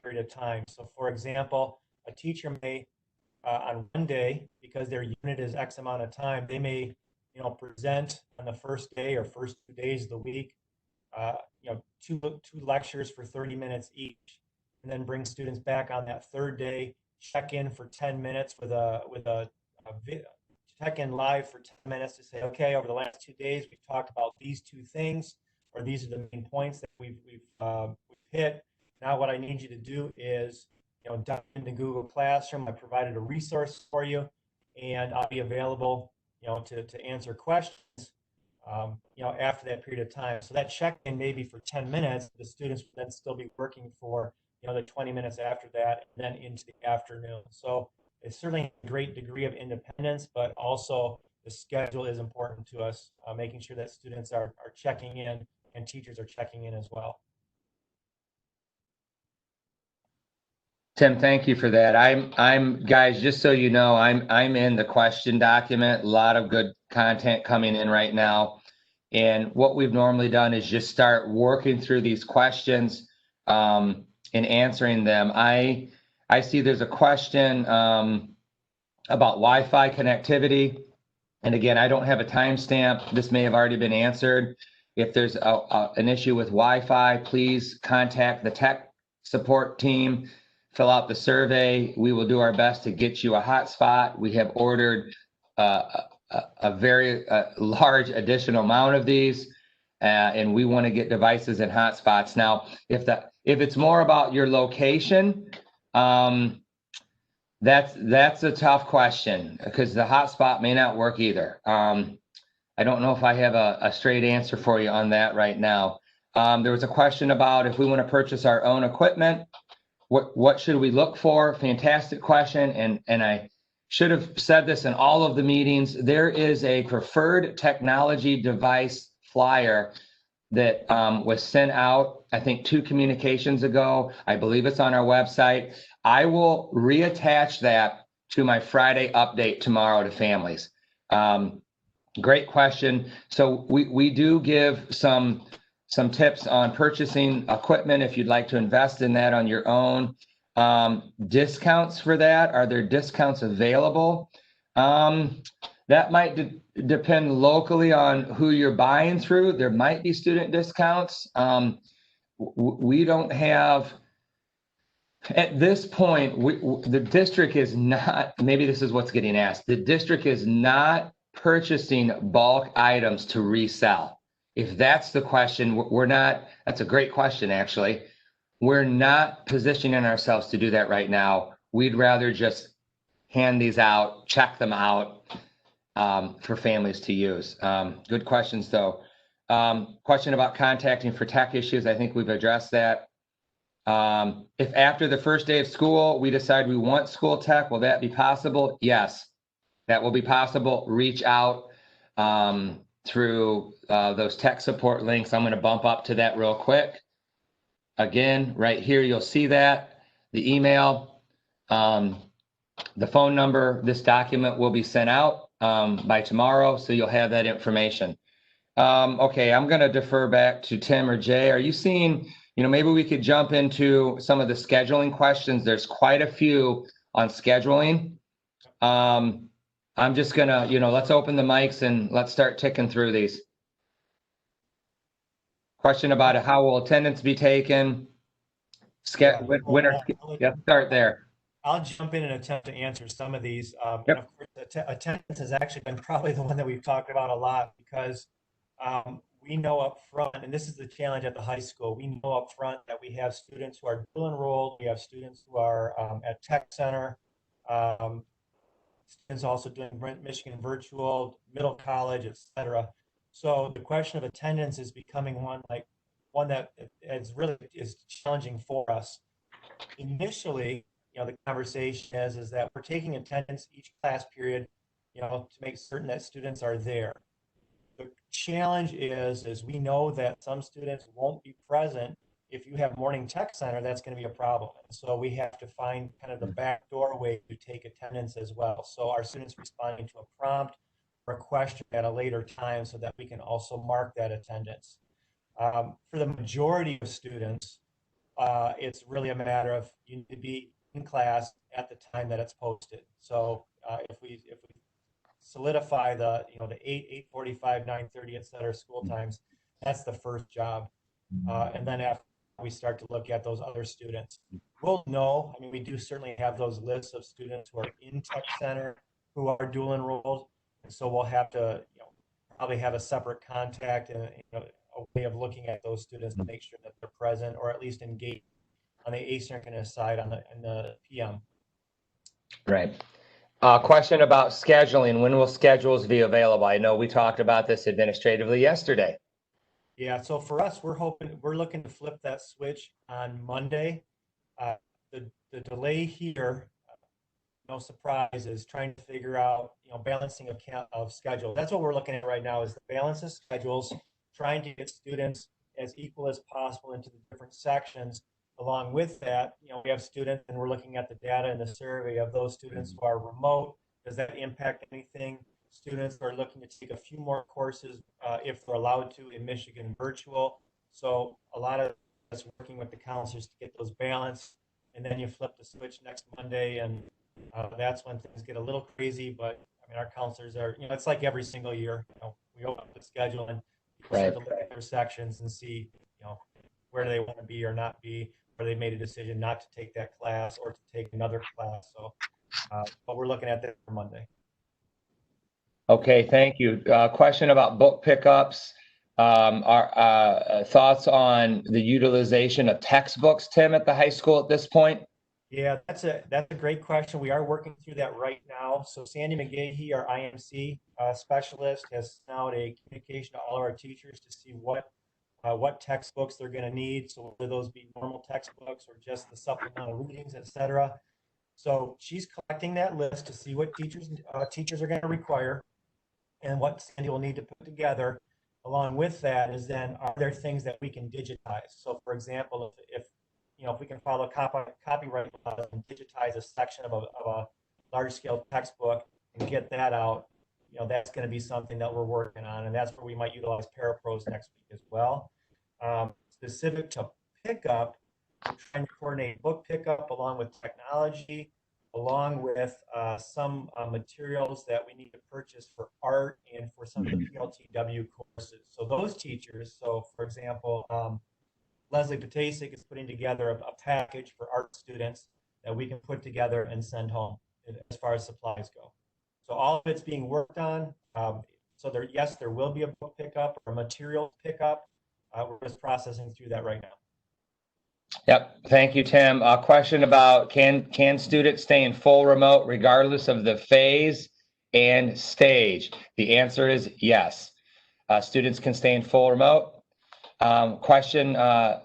period of time. So, for example, a teacher may on one day, because their unit is X amount of time, they may, you know, present on the first day or first 2 days of the week, you know, two lectures for 30 minutes each, and then bring students back on that third day, check in for 10 minutes with a check in live for 10 minutes to say, okay, over the last 2 days, we've talked about these two things, or these are the main points that we've hit. Now what I need you to do is, you know, dive into Google Classroom. I provided a resource for you, and I'll be available, you know, to answer questions, you know, after that period of time. So that check-in may be for 10 minutes. The students will then still be working for, you know, the 20 minutes after that, and then into the afternoon. So it's certainly a great degree of independence, but also the schedule is important to us, making sure that students are checking in and teachers are checking in as well. Tim, thank you for that. I'm guys, just so you know, I'm in the question document. A lot of good content coming in right now. And what we've normally done is just start working through these questions and answering them. I see there's a question about Wi-Fi connectivity. And again, I don't have a timestamp. This may have already been answered. If there's an issue with Wi-Fi, please contact the tech support team. Fill out the survey. We will do our best to get you a hotspot. We have ordered a very large additional amount of these, and we want to get devices and hotspots. Now, if it's more about your location, that's a tough question, because the hotspot may not work either. I don't know if I have a straight answer for you on that right now. There was a question about if we want to purchase our own equipment, what should we look for? Fantastic question. And I should have said this in all of the meetings. There is a preferred technology device flyer that was sent out, I think 2 communications ago. I believe it's on our website. I will reattach that to my Friday update tomorrow to families. Great question. So we do give some tips on purchasing equipment if you'd like to invest in that on your own. Discounts for that. Are there discounts available? That might depend locally on who you're buying through. There might be student discounts. We don't have, at this point, the district is not, maybe this is what's getting asked. The district is not purchasing bulk items to resell. If that's the question, we're not, that's a great question, actually. We're not positioning ourselves to do that right now. We'd rather just hand these out, check them out for families to use. Good questions, though. Question about contacting for tech issues. I think we've addressed that. If after the first day of school, we decide we want school tech, will that be possible? Yes, that will be possible. Reach out through those tech support links. I'm going to bump up to that real quick. Again, right here, you'll see that, the email, the phone number. This document will be sent out by tomorrow, so you'll have that information. Okay, I'm going to defer back to Tim or Jay. Are you seeing, maybe we could jump into some of the scheduling questions. There's quite a few on scheduling. I'm just going to, let's open the mics and let's start ticking through these. Question about how will attendance be taken? Start there. I'll jump in and attempt to answer some of these. Yep. And of course, attendance has actually been probably the one that we've talked about a lot because we know up front, and this is the challenge at the high school, we know up front that we have students who are dual enrolled, we have students who are at Tech Center, students also doing Michigan virtual, middle college, etc. So the question of attendance is becoming one that is challenging for us. Initially, the conversation is that we're taking attendance each class period, to make certain that students are there. The challenge is we know that some students won't be present. If you have morning tech center, that's going to be a problem. And so we have to find kind of the backdoor way to take attendance as well. So our students responding to a prompt or a question at a later time so that we can also mark that attendance. For the majority of students, it's really a matter of you need to be in class at the time that it's posted. So if we solidify the 8:45, 9:30, et cetera, school times, that's the first job. And then after we start to look at those other students, we'll know, we do certainly have those lists of students who are in Tech Center who are dual enrolled. And so we'll have to, probably have a separate contact and a way of looking at those students to make sure that they're present or at least engaged on the asynchronous side in the PM. Right. Question about scheduling. When will schedules be available? I know we talked about this administratively yesterday. Yeah, so for us, we're looking to flip that switch on Monday. The delay here, no surprise, is trying to figure out, balancing of schedule. That's what we're looking at right now is the balance of schedules, trying to get students as equal as possible into the different sections. Along with that, we have students, and we're looking at the data and the survey of those students who are remote. Does that impact anything? Students are looking to take a few more courses if they're allowed to in Michigan virtual. So a lot of us working with the counselors to get those balanced. And then you flip the switch next Monday, and that's when things get a little crazy. But our counselors are, it's like every single year. We open up the schedule and people start to look at their sections and see, where do they want to be or not be, or they made a decision not to take that class or to take another class. So, but we're looking at that for Monday. Okay, thank you. Question about book pickups. Our thoughts on the utilization of textbooks, Tim, at the high school at this point? Yeah, that's a great question. We are working through that right now. So Sandy McGahee, our IMC specialist, has sent out a communication to all of our teachers to see what textbooks they're going to need. So whether those be normal textbooks or just the supplemental readings, et cetera. So she's collecting that list to see what teachers are going to require and what Sandy will need to put together. Along with that is then, are there things that we can digitize? So for example, if we can follow copyright laws and digitize a section of a large scale textbook and get that out, that's going to be something that we're working on. And that's where we might utilize Parapros next week as well. Specific to pickup, we're trying to coordinate book pickup along with technology, along with some materials that we need to purchase for art and for some of the PLTW courses. So those teachers, so for example, Leslie Patasik is putting together a package for art students that we can put together and send home as far as supplies go. So all of it's being worked on. So there will be a book pickup or a material pickup. We're just processing through that right now. Yep. Thank you, Tim. A question about can students stay in full remote regardless of the phase and stage? The answer is yes. Students can stay in full remote.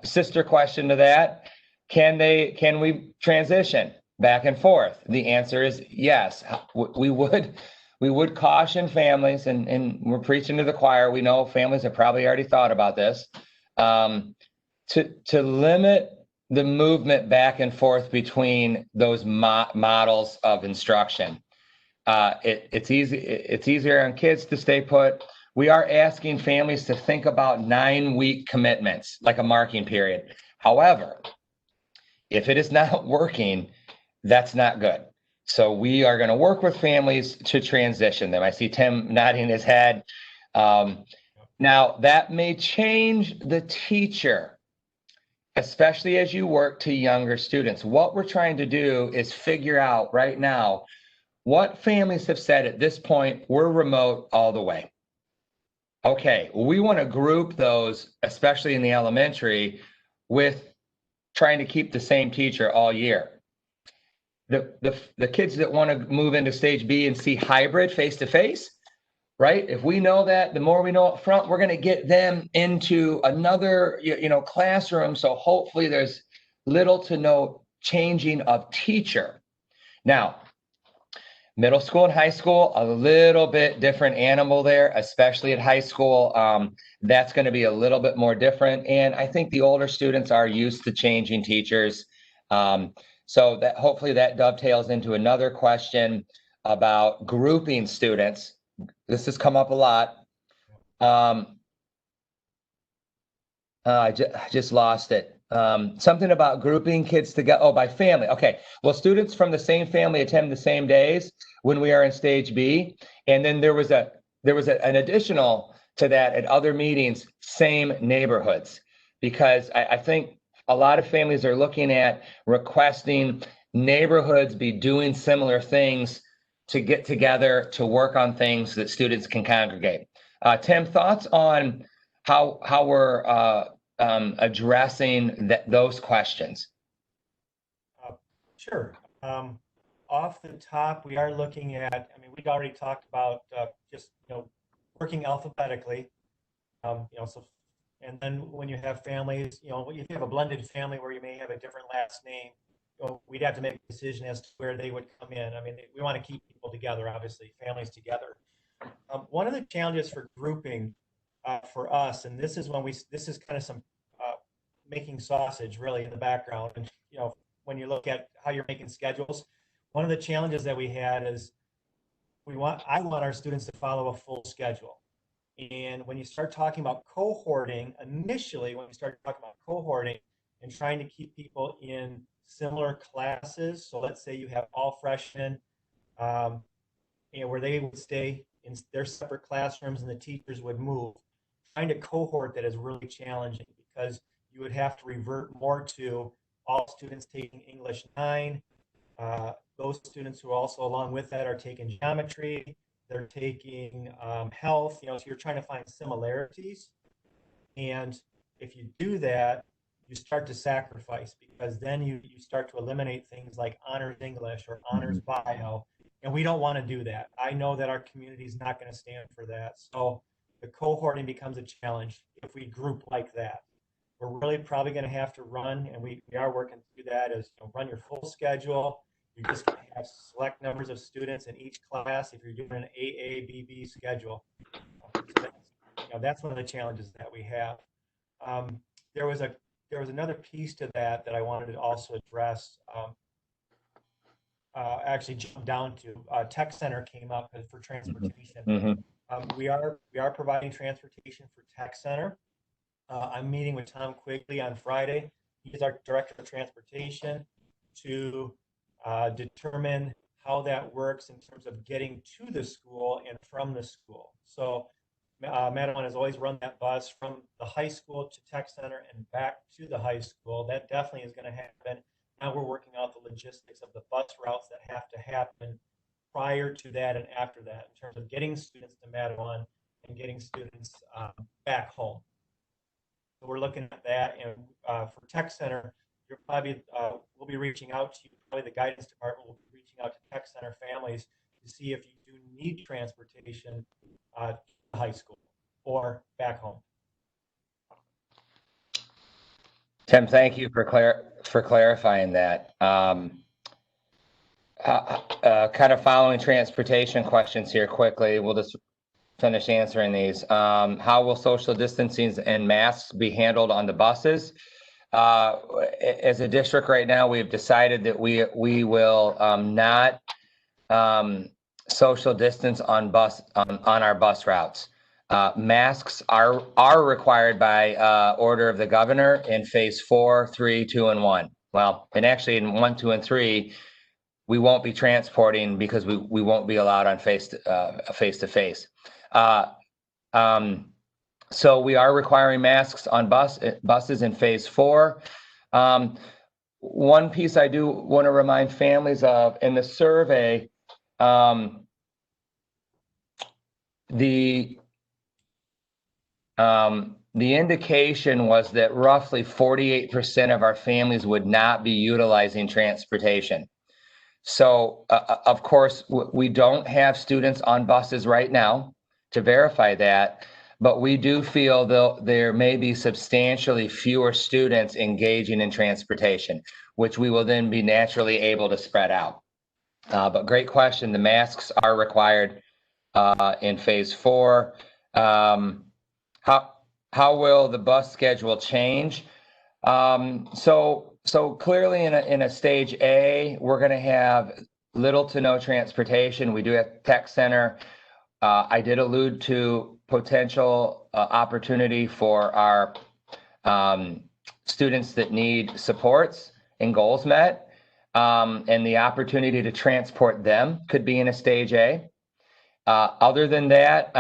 Sister question to that. Can we transition back and forth? The answer is yes. We would caution families, and we're preaching to the choir. We know families have probably already thought about this, to limit the movement back and forth between those models of instruction. It's easier on kids to stay put. We are asking families to think about 9-week commitments, like a marking period. However, if it is not working, that's not good. So we are going to work with families to transition them. I see Tim nodding his head. Now, that may change the teacher, especially as you work to younger students. What we're trying to do is figure out right now what families have said at this point, we're remote all the way. Okay, we want to group those, especially in the elementary, with trying to keep the same teacher all year. The kids that want to move into stage B and C hybrid face-to-face, right? If we know that, the more we know up front, we're going to get them into another, classroom. So hopefully there's little to no changing of teacher. Now, middle school and high school, a little bit different animal there, especially at high school. That's going to be a little bit more different. And I think the older students are used to changing teachers. So that hopefully that dovetails into another question about grouping students. This has come up a lot. I just lost it. Something about grouping kids together. Oh, by family. Okay. Well, students from the same family attend the same days when we are in stage B. And then there was an additional to that at other meetings, same neighborhoods, because I think a lot of families are looking at requesting neighborhoods be doing similar things to get together to work on things that students can congregate. Tim, thoughts on how we're addressing those questions? Sure. Off the top, we are looking at, we've already talked about just, working alphabetically. And then when you have families, if you have a blended family where you may have a different last name, we'd have to make a decision as to where they would come in. We want to keep people together, obviously, families together. One of the challenges for grouping for us, and this is kind of some making sausage really in the background. And, when you look at how you're making schedules, one of the challenges that we had is I want our students to follow a full schedule. And when you start talking about cohorting, initially, when you start talking about cohorting and trying to keep people in similar classes, so let's say you have all freshmen, where they would stay in their separate classrooms and the teachers would move. Trying to cohort that is really challenging because you would have to revert more to all students taking English 9. Those students who also, along with that, are taking geometry. They're taking health, so you're trying to find similarities. And if you do that, you start to sacrifice because then you start to eliminate things like honors English or honors bio. And we don't want to do that. I know that our community is not going to stand for that. So the cohorting becomes a challenge if we group like that. We're really probably going to have to run, and we are working through that, is run your full schedule. You're just going to have select numbers of students in each class if you're doing an AABB schedule. So that's one of the challenges that we have. There was another piece to that I wanted to also address. Actually jump down to tech center came up for transportation. Mm-hmm. We are providing transportation for tech center. I'm meeting with Tom Quigley on Friday. He's our director of transportation to determine how that works in terms of getting to the school and from the school. So Madeline has always run that bus from the high school to tech center and back to the high school. That definitely is going to happen. Now we're working out the logistics of the bus routes that have to happen prior to that and after that in terms of getting students to Madeline and getting students back home. So we're looking at that. And for Tech Center, you're probably we'll be reaching out to you. Probably the guidance department will be reaching out to Tech Center families to see if you do need transportation to high school or back home. Tim, thank you for for clarifying that. Kind of following transportation questions here quickly. We'll just finish answering these. How will social distancing and masks be handled on the buses? As a district right now, we've decided that we will not social distance on our bus routes. Masks are required by order of the governor in phase 4, 3, 2, and 1. Well, and actually in 1, 2, and 3, we won't be transporting because we won't be allowed on face to face. So we are requiring masks on buses in phase 4. One piece I do want to remind families of in the survey, the indication was that roughly 48% of our families would not be utilizing transportation. So, of course, we don't have students on buses right now to verify that, but we do feel there may be substantially fewer students engaging in transportation, which we will then be naturally able to spread out. But great question. The masks are required in phase 4. How will the bus schedule change? So clearly in a stage A, we're going to have little to no transportation. We do have tech center. I did allude to potential opportunity for our students that need supports and goals met, and the opportunity to transport them could be in a stage A. Other than that,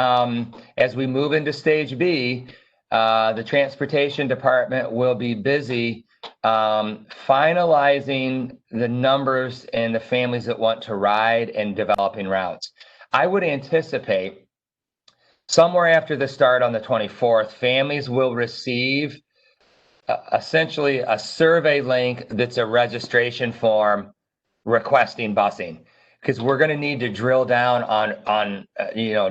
as we move into stage B, the transportation department will be busy finalizing the numbers and the families that want to ride and developing routes. I would anticipate somewhere after the start on the 24th, families will receive essentially a survey link that's a registration form requesting busing, because we're going to need to drill down on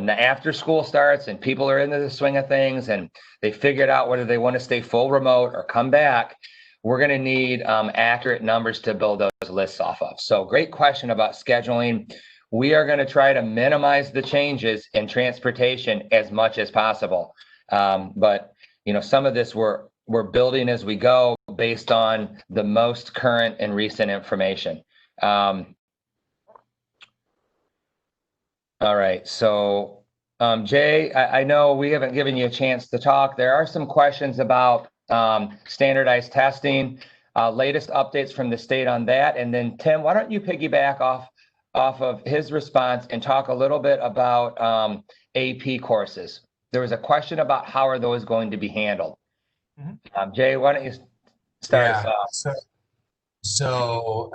after school starts and people are into the swing of things and they figured out whether they want to stay full remote or come back. We're going to need accurate numbers to build those lists off of. So great question about scheduling. We are going to try to minimize the changes in transportation as much as possible. But some of this we're building as we go based on the most current and recent information. All right, so Jay, I know we haven't given you a chance to talk. There are some questions about standardized testing, latest updates from the state on that. And then Tim, why don't you piggyback off of his response and talk a little bit about AP courses. There was a question about how are those going to be handled. Mm-hmm. Jay, why don't you start us off? So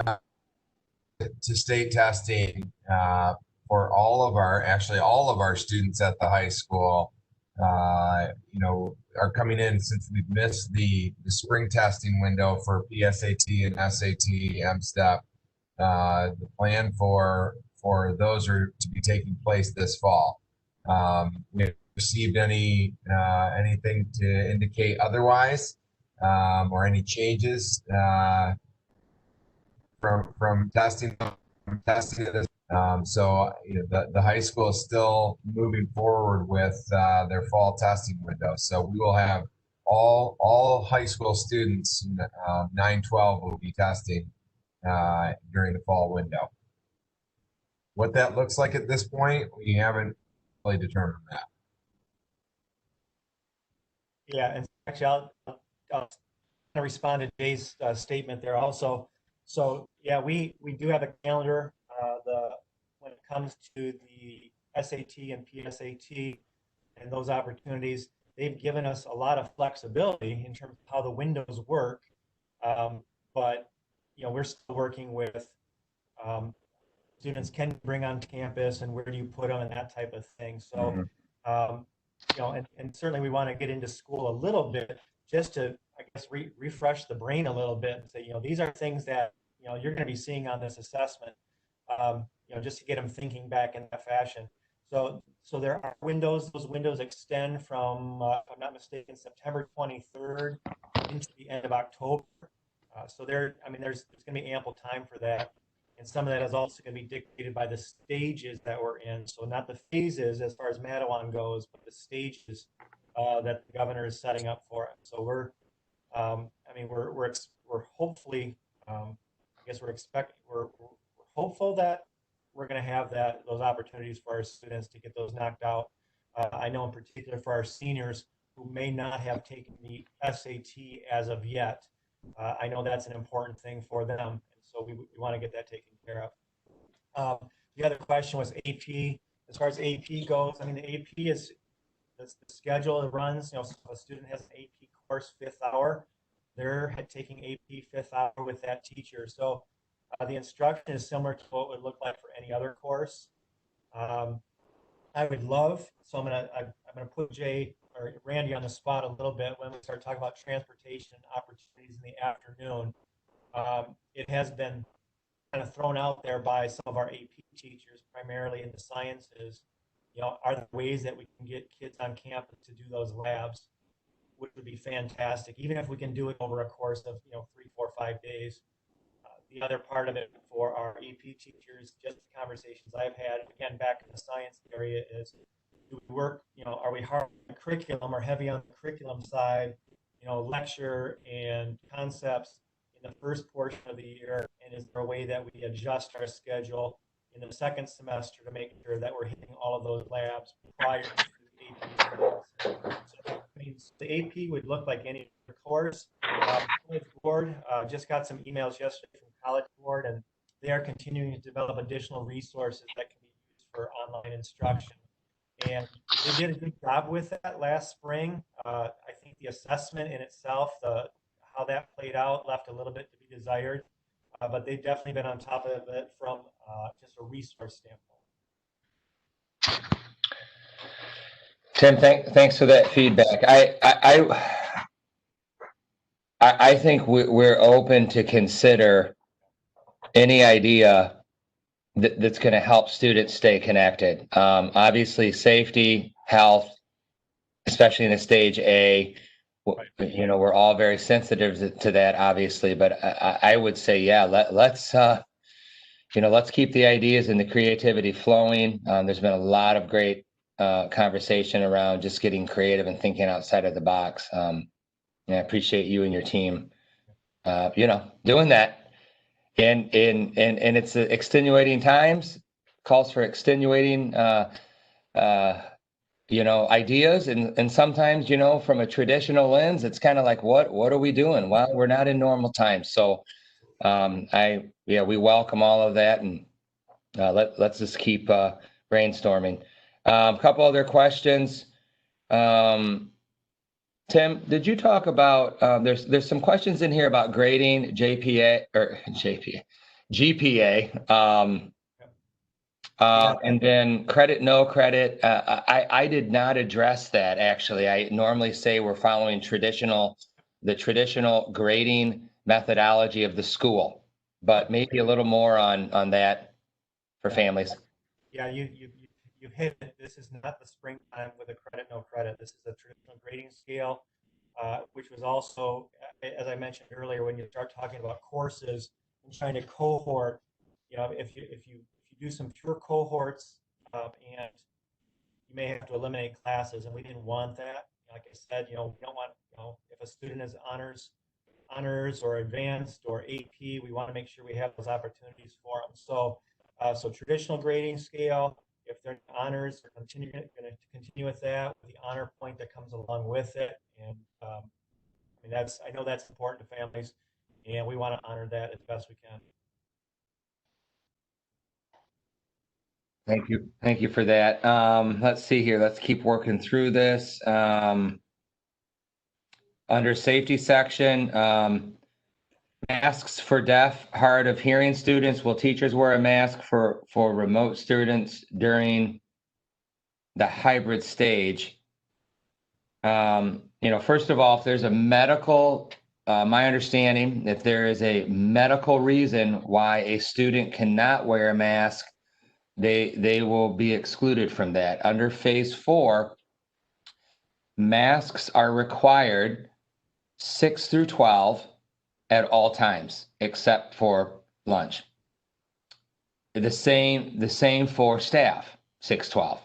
to state testing for all of our students at the high school, are coming in since we've missed the spring testing window for PSAT and SAT, MSTEP. The plan for those are to be taking place this fall. We haven't received anything to indicate otherwise, or any changes from testing at this. So the high school is still moving forward with their fall testing window. So we will have all high school students, 9-12 will be testing during the fall window. What that looks like at this point, we haven't really determined that. Yeah, and actually, I'll respond to Jay's statement there also. So yeah, we do have a calendar. When it comes to the SAT and PSAT and those opportunities, they've given us a lot of flexibility in terms of how the windows work. But we're still working with students can bring on campus and where do you put them and that type of thing. So, and certainly we want to get into school a little bit just to, I guess, refresh the brain a little bit and say, these are things that, you're going to be seeing on this assessment, just to get them thinking back in that fashion. So there are windows, those windows extend from, if I'm not mistaken, September 23rd into the end of October. So I mean, there's going to be ample time for that. And some of that is also going to be dictated by the stages that we're in. So not the phases as far as Madawan goes, but the stages that the governor is setting up for it. So I mean, we're hopefully, I guess we're hopeful that we're going to have those opportunities for our students to get those knocked out. I know in particular for our seniors who may not have taken the SAT as of yet. I know that's an important thing for them, and so we want to get that taken care of. The other question was AP. As far as AP goes, I mean, the AP is the schedule it runs. You know, so a student has an AP course fifth hour. They're taking AP fifth hour with that teacher. So the instruction is similar to what it would look like for any other course. I would love, so I'm gonna put Jay or Randy on the spot a little bit when we start talking about transportation opportunities in the afternoon. It has been kind of thrown out there by some of our AP teachers, primarily in the sciences. You know, are there ways that we can get kids on campus to do those labs, which would be fantastic, even if we can do it over a course of 3, 4, 5 days. The other part of it for our AP teachers, just the conversations I've had, again, back in the science area, is do we work, are we hard on the curriculum or heavy on the curriculum side, lecture and concepts in the first portion of the year, and is there a way that we adjust our schedule in the second semester to make sure that we're hitting all of those labs prior to the AP starts? So, I mean, the AP would look like any other course. College Board just got some emails yesterday from College Board, and they are continuing to develop additional resources that can be used for online instruction. And they did a good job with that last spring. I think the assessment in itself, how that played out, left a little bit to be desired, but they've definitely been on top of it from just a resource standpoint. Tim, thanks for that feedback. I think we're open to consider any idea that's going to help students stay connected. Obviously, safety, health, especially in a stage A, we're all very sensitive to that, obviously. But I would say, yeah, let's keep the ideas and the creativity flowing. There's been a lot of great conversation around just getting creative and thinking outside of the box. And I appreciate you and your team, doing that. And it's extenuating times, calls for extenuating, ideas. And sometimes, from a traditional lens, it's kind of like, what are we doing? Well, we're not in normal times. So we welcome all of that. And let's just keep brainstorming. A couple other questions. Tim, did you talk about, there's some questions in here about grading GPA, and then credit, no credit. I did not address that, actually. I normally say we're following the traditional grading methodology of the school, but maybe a little more on that for families. Yeah, you hit it. This is not the springtime with a credit, no credit. This is a traditional grading scale, which was also, as I mentioned earlier, when you start talking about courses and trying to cohort, if you do some pure cohorts, and you may have to eliminate classes, and we didn't want that. Like I said, we don't want, if a student is honors or advanced or AP, we want to make sure we have those opportunities for them. So traditional grading scale. If they're in honors, they're going to continue with that, with the honor point that comes along with it. And I know that's important to families, and we want to honor that as best we can. Thank you for that. Let's see here. Let's keep working through this. Under safety section, masks for deaf, hard of hearing students. Will teachers wear a mask for remote students during the hybrid stage? First of all, if there's a medical, my understanding, if there is a medical reason why a student cannot wear a mask, they will be excluded from that. Under phase 4, masks are required 6 through 12. at all times except for lunch. The same for staff, 612.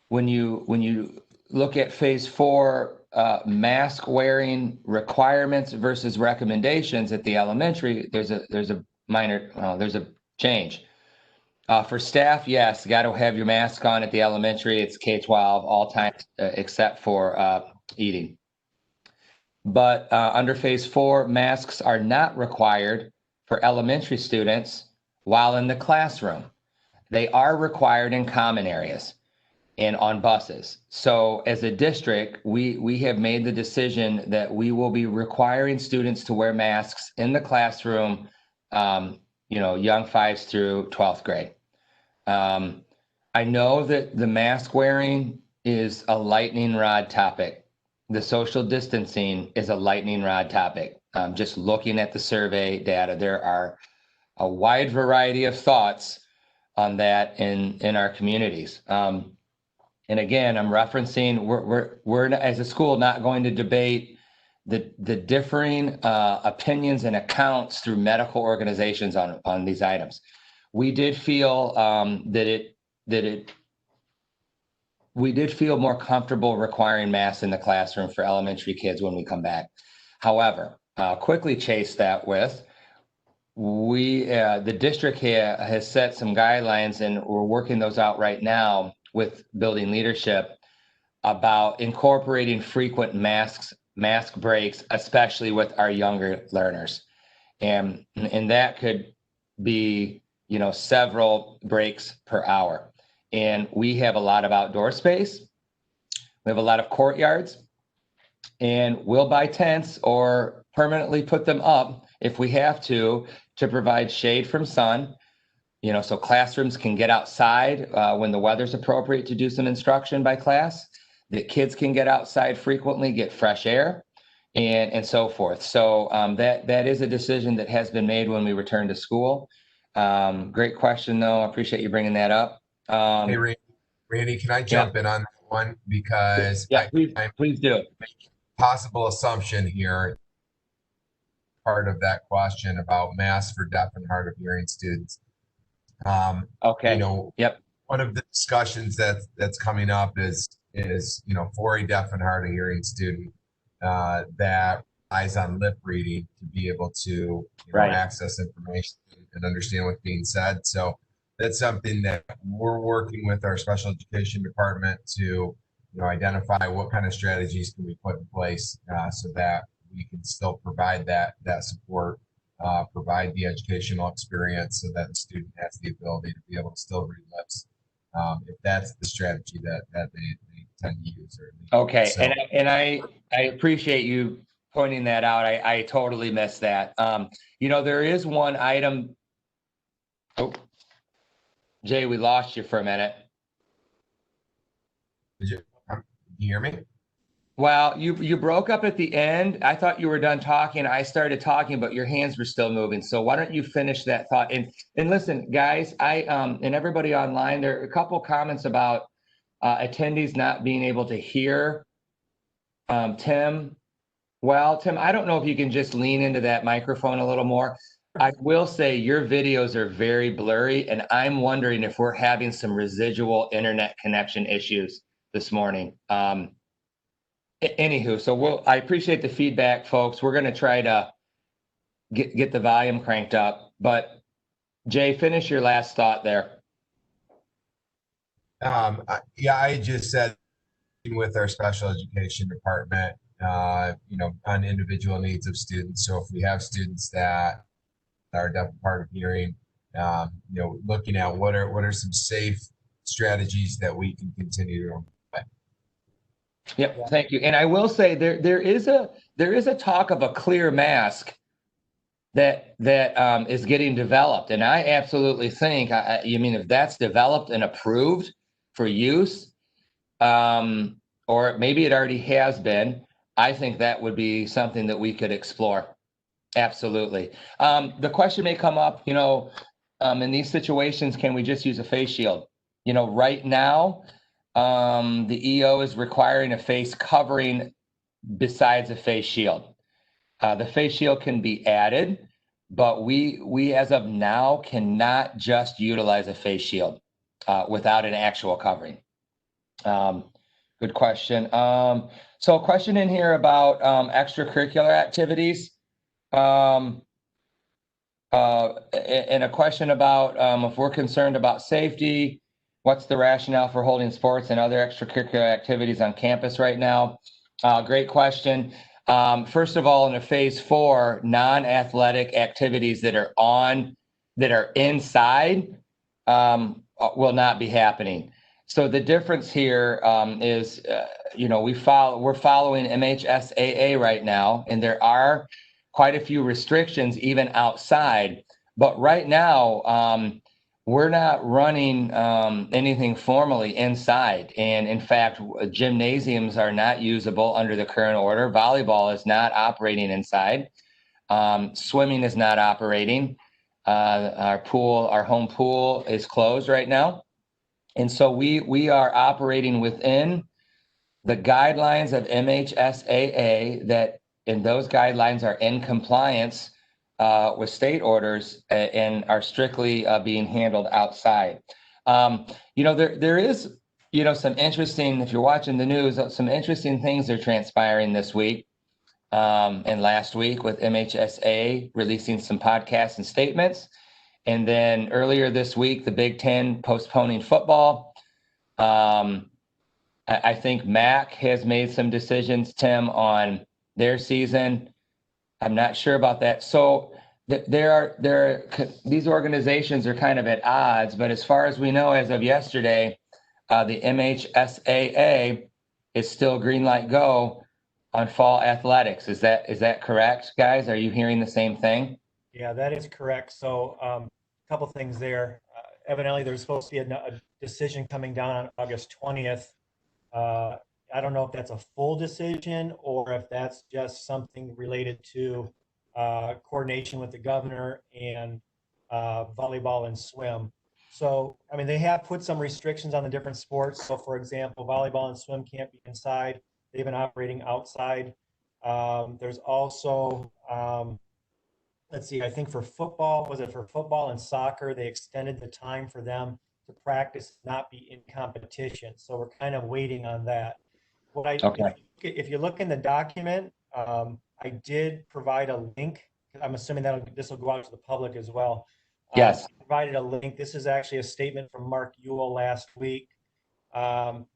When you look at phase 4, mask wearing requirements versus recommendations at the elementary, there's a change. For staff, yes, got to have your mask on at the elementary. It's K-12 all times except for eating. But under phase 4, masks are not required for elementary students while in the classroom. They are required in common areas and on buses. So as a district, we have made the decision that we will be requiring students to wear masks in the classroom, young 5s through 12th grade. I know that the mask wearing is a lightning rod topic. The social distancing is a lightning rod topic. Just looking at the survey data, there are a wide variety of thoughts on that in our communities. And again, I'm referencing, we're as a school not going to debate the differing opinions and accounts through medical organizations on these items. We did feel we did feel more comfortable requiring masks in the classroom for elementary kids when we come back. However, quickly chase that with, the district here has set some guidelines, and we're working those out right now with building leadership about incorporating frequent mask breaks, especially with our younger learners. And that could be, several breaks per hour. And we have a lot of outdoor space. We have a lot of courtyards, and we'll buy tents or permanently put them up if we have to provide shade from sun, so classrooms can get outside when the weather's appropriate to do some instruction by class, that kids can get outside frequently, get fresh air, and so forth. So that is a decision that has been made when we return to school. Great question, though. I appreciate you bringing that up. Hey, Randy, can I jump in on that one? Because please do. Possible assumption here, part of that question about masks for deaf and hard of hearing students. Okay. One of the discussions that's coming up is for a deaf and hard of hearing student that relies on lip reading to be able to access information and understand what's being said. So that's something that we're working with our special education department to identify what kind of strategies can we put in place so that we can still provide that support, provide the educational experience so that the student has the ability to be able to still read lips, if that's the strategy that they tend to use. Okay, so, and I appreciate you pointing that out. I totally missed that. There is one item. Oh, Jay, we lost you for a minute. Can you hear me? Well, you broke up at the end. I thought you were done talking. I started talking, but your hands were still moving. So why don't you finish that thought? And listen, guys, and everybody online, there are a couple comments about attendees not being able to hear Tim. Well, Tim, I don't know if you can just lean into that microphone a little more. I will say your videos are very blurry, and I'm wondering if we're having some residual internet connection issues this morning. Anywho, so I appreciate the feedback, folks. We're going to try to get the volume cranked up. But Jay, finish your last thought there. I just said with our special education department, on individual needs of students. So if we have students that are deaf and hard of hearing, looking at what are some safe strategies that we can continue to employ. Yep, thank you. And I will say there is a talk of a clear mask that is getting developed, and I absolutely think if that's developed and approved for use, or maybe it already has been, I think that would be something that we could explore. Absolutely. The question may come up, in these situations, can we just use a face shield? Right now, the EO is requiring a face covering besides a face shield. The face shield can be added, but we as of now cannot just utilize a face shield without an actual covering. Good question. So a question in here about extracurricular activities. And a question about if we're concerned about safety, what's the rationale for holding sports and other extracurricular activities on campus right now? Great question. First of all, in a phase 4, non-athletic activities that are inside will not be happening. So the difference here is, we're following MHSAA right now, and there are quite a few restrictions even outside. But right now, we're not running anything formally inside. And in fact, gymnasiums are not usable under the current order. Volleyball is not operating inside. Swimming is not operating. Our home pool is closed right now. And so we are operating within the guidelines of MHSAA and those guidelines are in compliance with state orders and are strictly being handled outside. There is, some interesting, if you're watching the news, some interesting things are transpiring this week and last week with MHSAA releasing some podcasts and statements. And then earlier this week, the Big Ten postponing football. I think MAC has made some decisions, Tim, on their season. I'm not sure about that. So these organizations are kind of at odds, but as far as we know, as of yesterday, the MHSAA is still green light go on fall athletics. Is that correct, guys? Are you hearing the same thing? Yeah, that is correct. So a couple things there. Evidently, there's supposed to be a decision coming down on August 20th. I don't know if that's a full decision or if that's just something related to coordination with the governor and volleyball and swim. So, I mean, they have put some restrictions on the different sports. So, for example, volleyball and swim can't be inside. They've been operating outside. There's also, let's see, I think for football and soccer, they extended the time for them to practice, not be in competition. So we're kind of waiting on that. Okay. If you look in the document, I did provide a link. I'm assuming this will go out to the public as well. Yes. I provided a link. This is actually a statement from Mark Ewell last week on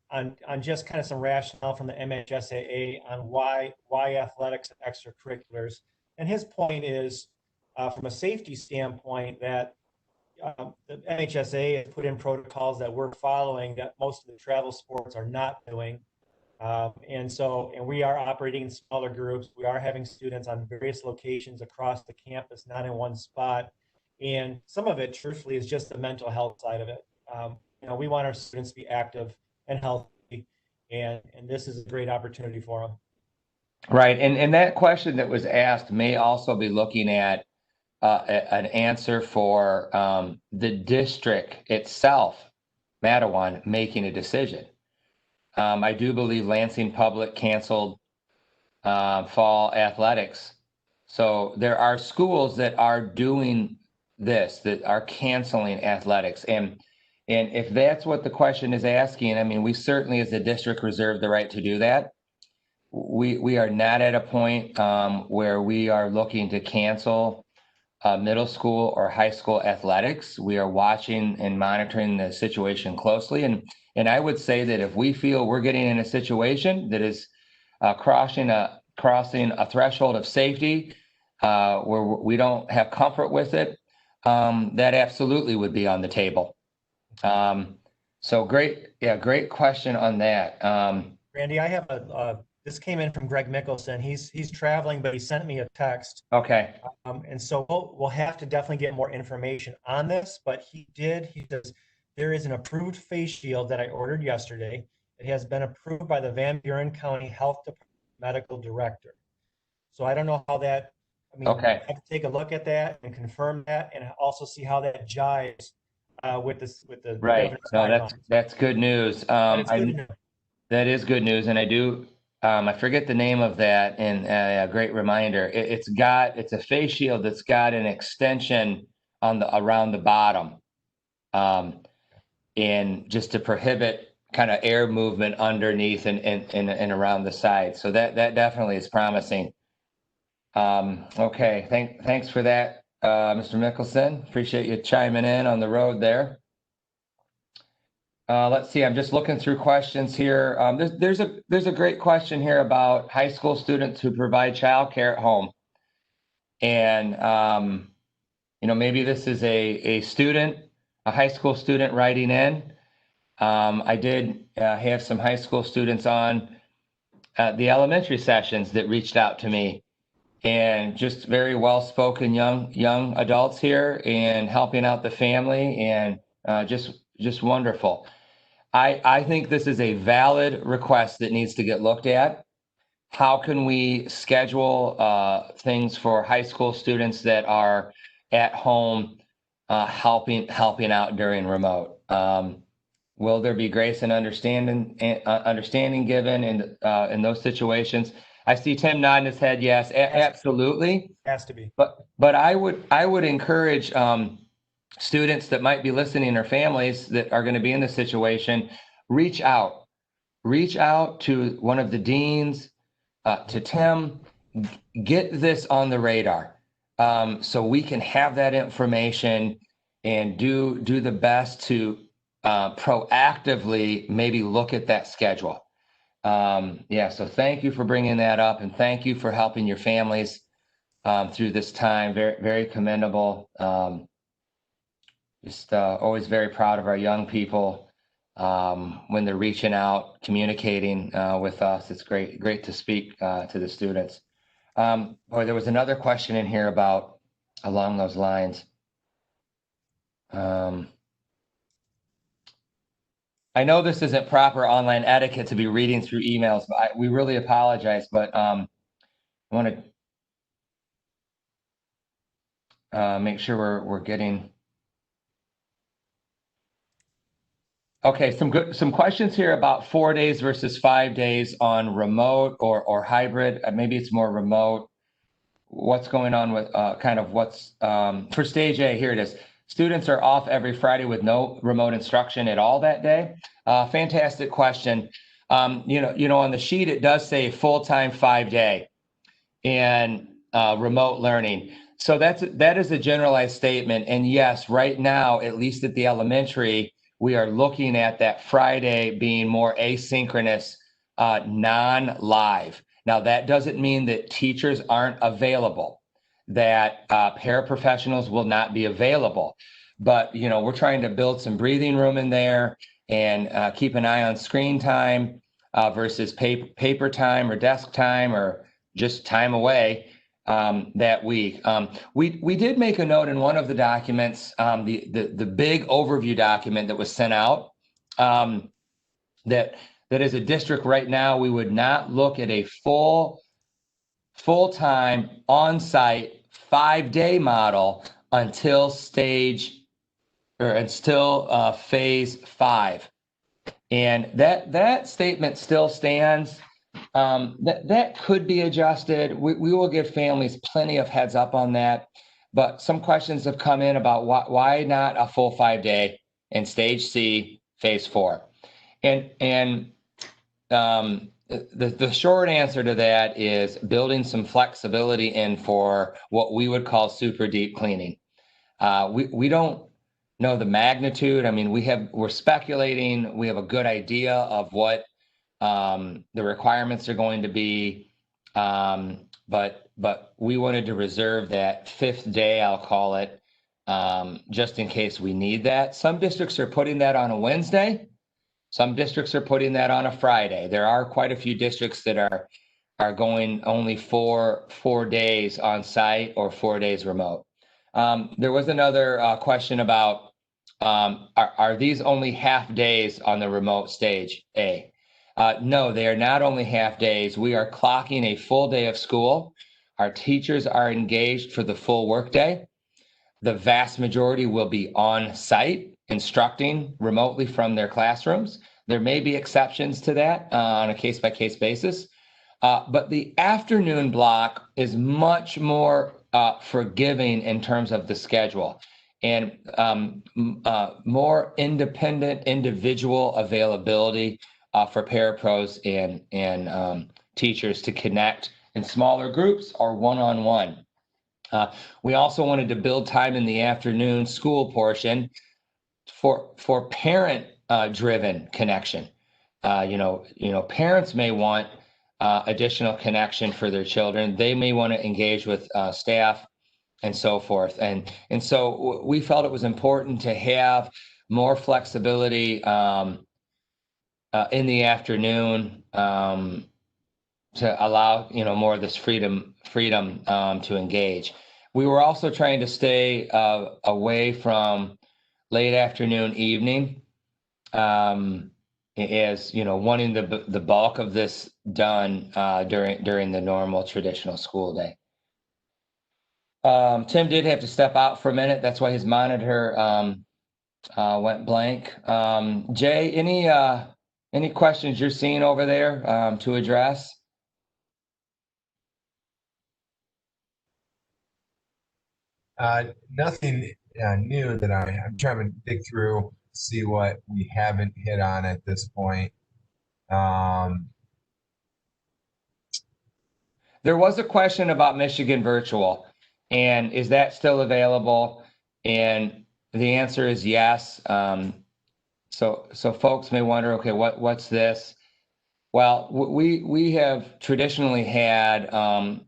just kind of some rationale from the MHSAA on why athletics and extracurriculars. And his point is, from a safety standpoint, that the MHSAA has put in protocols that we're following that most of the travel sports are not doing. And we are operating in smaller groups. We are having students on various locations across the campus, not in one spot. And some of it, truthfully, is just the mental health side of it. We want our students to be active and healthy, and this is a great opportunity for them. Right. And that question that was asked may also be looking at an answer for the district itself, Matawan, making a decision. I do believe Lansing Public canceled fall athletics. So there are schools that are doing this, that are canceling athletics. And if that's what the question is asking, I mean, we certainly as a district reserve the right to do that. We are not at a point where we are looking to cancel middle school or high school athletics. We are watching and monitoring the situation closely. And I would say that if we feel we're getting in a situation that is crossing a threshold of safety where we don't have comfort with it, that absolutely would be on the table. So great question on that. Randy, I have this came in from Greg Mickelson. He's traveling, but he sent me a text. Okay. And so we'll have to definitely get more information on this, but he says, there is an approved face shield that I ordered yesterday. It has been approved by the Van Buren County Health Department medical director. So I don't know how that, Okay. I have to take a look at that and confirm that and also see how that jives with the right. No, that's good news. That is good news. That is good news. And I forget the name of that, and a great reminder. It's a face shield that's got an extension on the around the bottom, and just to prohibit kind of air movement underneath and around the side. So that definitely is promising. Okay, thanks for that, Mr. Mickelson. Appreciate you chiming in on the road there. Let's see. I'm just looking through questions here. There's a great question here about high school students who provide childcare at home, and maybe this is a high school student writing in. I did have some high school students on the elementary sessions that reached out to me, and just very well-spoken young adults here and helping out the family, and just wonderful. I think this is a valid request that needs to get looked at. How can we schedule things for high school students that are at home helping out during remote? Will there be grace and understanding given in those situations? I see Tim nodding his head. Yes, absolutely. Has to be. But I would encourage students that might be listening or families that are going to be in this situation, reach out to one of the deans, to Tim, get this on the radar, so we can have that information and do the best to proactively maybe look at that schedule. So thank you for bringing that up, and thank you for helping your families through this time. Very, very commendable. Just always very proud of our young people when they're reaching out, communicating with us. It's great to speak to the students. There was another question in here along those lines. I know this isn't proper online etiquette to be reading through emails, but we really apologize. But I want to make sure we're getting. Okay, some questions here about 4 days versus 5 days on remote or hybrid. Maybe it's more remote. What's going on with what's for stage A? Here it is. Students are off every Friday with no remote instruction at all that day. Fantastic question. On the sheet it does say full-time 5-day and remote learning. So that is a generalized statement. And yes, right now, at least at the elementary, we are looking at that Friday being more asynchronous, non-live. Now, that doesn't mean that teachers aren't available, that paraprofessionals will not be available. But, we're trying to build some breathing room in there and keep an eye on screen time versus paper time or desk time or just time away that week. We did make a note in one of the documents, the big overview document that was sent out, that as a district right now, we would not look at a full-time on-site 5-day model until phase 5. And that statement still stands. That could be adjusted. We will give families plenty of heads up on that. But some questions have come in about why not a full 5-day in stage C, phase 4. And the short answer to that is building some flexibility in for what we would call super deep cleaning. We don't know the magnitude. I mean, we're speculating. We have a good idea of what the requirements are going to be, but we wanted to reserve that 5th day, I'll call it, just in case we need that. Some districts are putting that on a Wednesday. Some districts are putting that on a Friday. There are quite a few districts that are going only 4 days on site or 4 days remote. There was another question about are these only half days on the remote stage A? No, they are not only half days. We are clocking a full day of school. Our teachers are engaged for the full workday. The vast majority will be on site instructing remotely from their classrooms. There may be exceptions to that on a case-by-case basis, But the afternoon block is much more forgiving in terms of the schedule and more independent individual availability for parapros and teachers to connect in smaller groups or one-on-one. We also wanted to build time in the afternoon school portion for parent driven connection. Parents may want additional connection for their children. They may want to engage with staff and so forth. And so we felt it was important to have more flexibility in the afternoon to allow, more of this freedom to engage. We were also trying to stay away from late afternoon, evening, as wanting the bulk of this done during the normal traditional school day. Tim did have to step out for a minute. That's why his monitor went blank. Jay, any questions you're seeing over there to address? Nothing new that I'm trying to dig through, see what we haven't hit on at this point. There was a question about Michigan Virtual, and is that still available? And the answer is yes. So folks may wonder, okay, what's this? Well, we have traditionally had a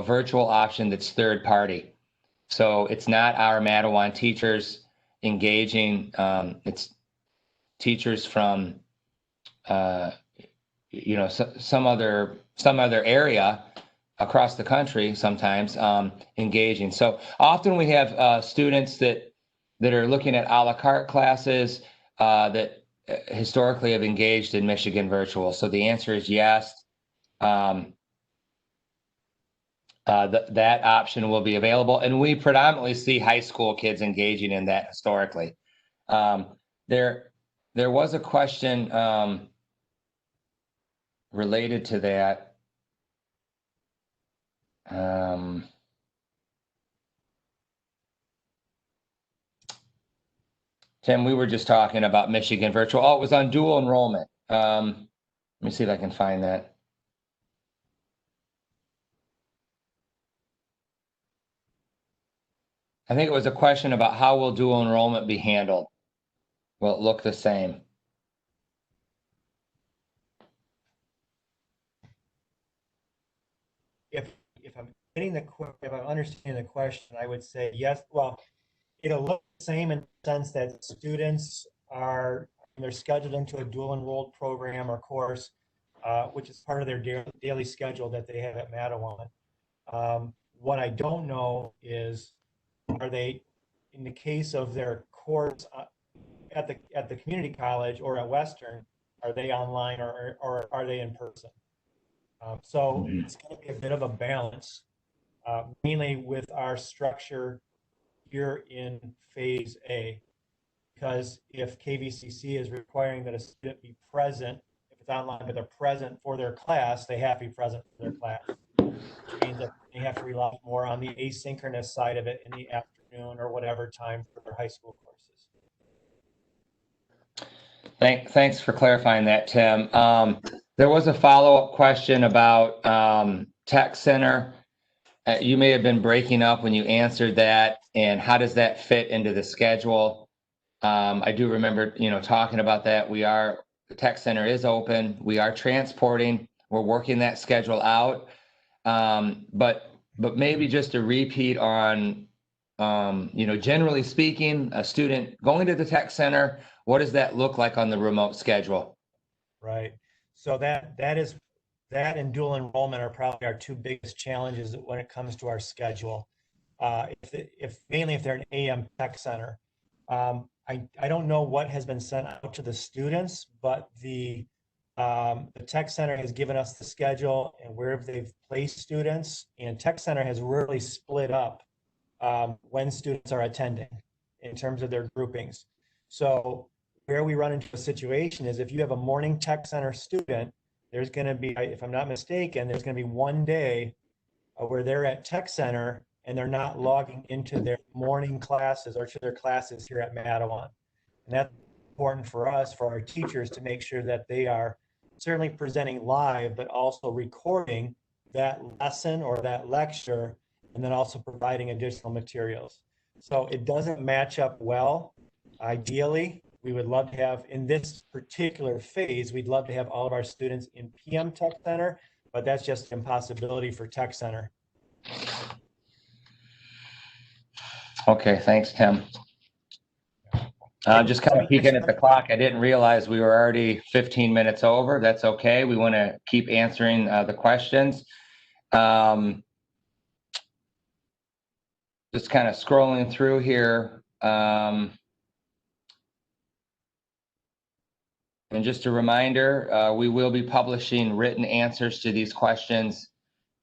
virtual option that's third party. So it's not our Mattawan teachers engaging. It's teachers from some other area across the country sometimes engaging. So often we have students that are looking at a la carte classes that historically have engaged in Michigan Virtual. So the answer is yes. That option will be available, and we predominantly see high school kids engaging in that historically. There was a question related to that. Tim, we were just talking about Michigan Virtual. Oh, it was on dual enrollment. Let me see if I can find that. I think it was a question about how will dual enrollment be handled? Will it look the same? If I'm understanding the question, I would say yes. Well, it'll look the same in the sense that students they're scheduled into a dual enrolled program or course, which is part of their daily schedule that they have at Mattawan. What I don't know is, are they, in the case of their course at the community college or at Western, are they online or are they in person? So it's going to be a bit of a balance, mainly with our structure here in phase A, because if KVCC is requiring that a student be present, if it's online, but they're present for their class, they have to be present for their class, which means that they have to rely more on the asynchronous side of it in the afternoon or whatever time for their high school courses. Thanks for clarifying that, Tim. There was a follow-up question about Tech Center. You may have been breaking up when you answered that, and how does that fit into the schedule? I do remember, talking about that. The Tech Center is open. We are transporting. We're working that schedule out. But maybe just a repeat on, generally speaking, a student going to the Tech Center, what does that look like on the remote schedule? Right. So that and dual enrollment are probably our two biggest challenges when it comes to our schedule. Mainly if they're an AM Tech Center. I don't know what has been sent out to the students, but the Tech Center has given us the schedule and where they've placed students, and Tech Center has really split up when students are attending in terms of their groupings. So where we run into a situation is if you have a morning Tech Center student there's going to be, if I'm not mistaken, there's going to be one day where they're at Tech Center and they're not logging into their morning classes or to their classes here at Madawan. And that's important for us, for our teachers, to make sure that they are certainly presenting live, but also recording that lesson or that lecture, and then also providing additional materials. So it doesn't match up well. Ideally, we would love to have, in this particular phase, we'd love to have all of our students in PM Tech Center, but that's just an impossibility for Tech Center. Okay, thanks, Tim. Just kind of peeking at the clock. I didn't realize we were already 15 minutes over. That's okay. We want to keep answering the questions. Just kind of scrolling through here. And just a reminder, we will be publishing written answers to these questions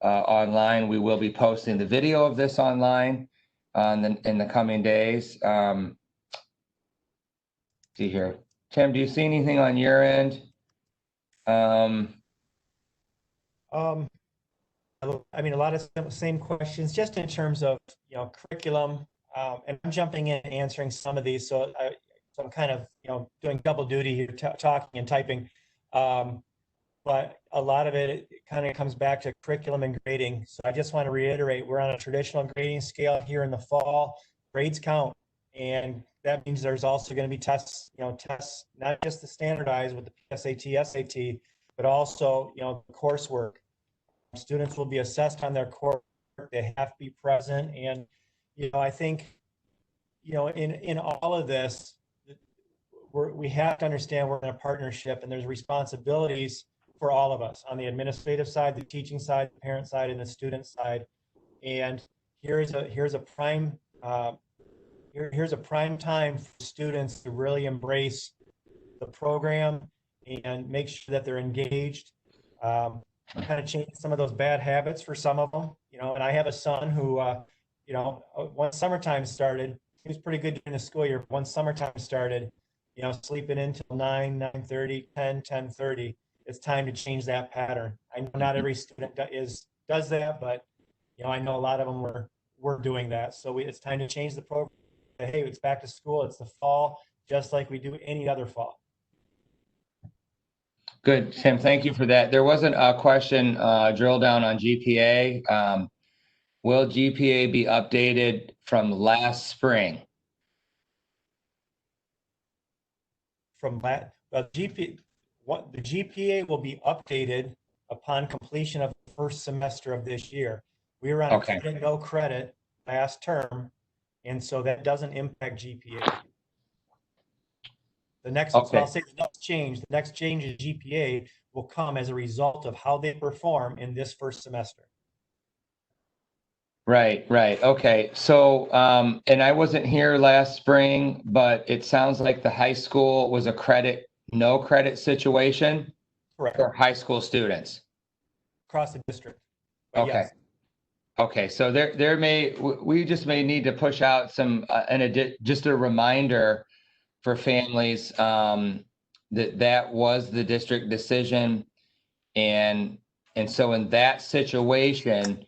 online. We will be posting the video of this online in the coming days. See here. Tim, do you see anything on your end? I mean, a lot of same questions, just in terms of, curriculum. And I'm jumping in and answering some of these, so I'm kind of, doing double duty here, talking and typing. But a lot of it kind of comes back to curriculum and grading. So I just want to reiterate, we're on a traditional grading scale here in the fall. Grades count, and that means there's also going to be tests, tests, not just the standardized with the SAT, SAT, but also, coursework. Students will be assessed on their coursework. They have to be present. And, I think, in all of this, we have to understand we're in a partnership, and there's responsibilities for all of us on the administrative side, the teaching side, the parent side, and the student side. And here's a prime time for students to really embrace the program and make sure that they're engaged. Kind of change some of those bad habits for some of them, and I have a son who, once summertime started, he was pretty good during the school year. Once summertime started, sleeping until 9, 9:30, 10, 10:30, it's time to change that pattern. I know not every student does that, but, I know a lot of them were doing that. So it's time to change the program. Hey, it's back to school. It's the fall, just like we do any other fall. Good, Tim. Thank you for that. There wasn't a question drill down on GPA. Will GPA be updated from last spring? From that, the GPA will be updated upon completion of the first semester of this year. We were on credit, no credit last term, and so that doesn't impact GPA. The next, so I'll say the next change in GPA will come as a result of how they perform in this first semester. Right. Okay. So, and I wasn't here last spring, but it sounds like the high school was a no credit situation. Correct. For high school students. Across the district. Okay. Yes. Okay. So we just may need to push out some, just a reminder for families that was the district decision, and so in that situation,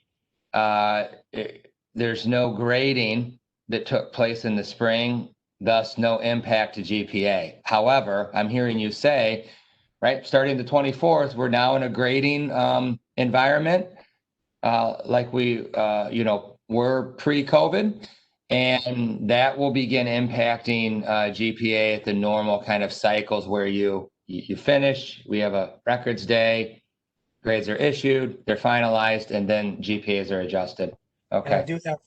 there's no grading that took place in the spring, thus no impact to GPA. However, I'm hearing you say, right, starting the 24th, we're now in a grading environment, like we were pre-COVID. And that will begin impacting GPA at the normal kind of cycles where you finish, we have a records day, grades are issued, they're finalized, and then GPAs are adjusted. Okay. And I do have,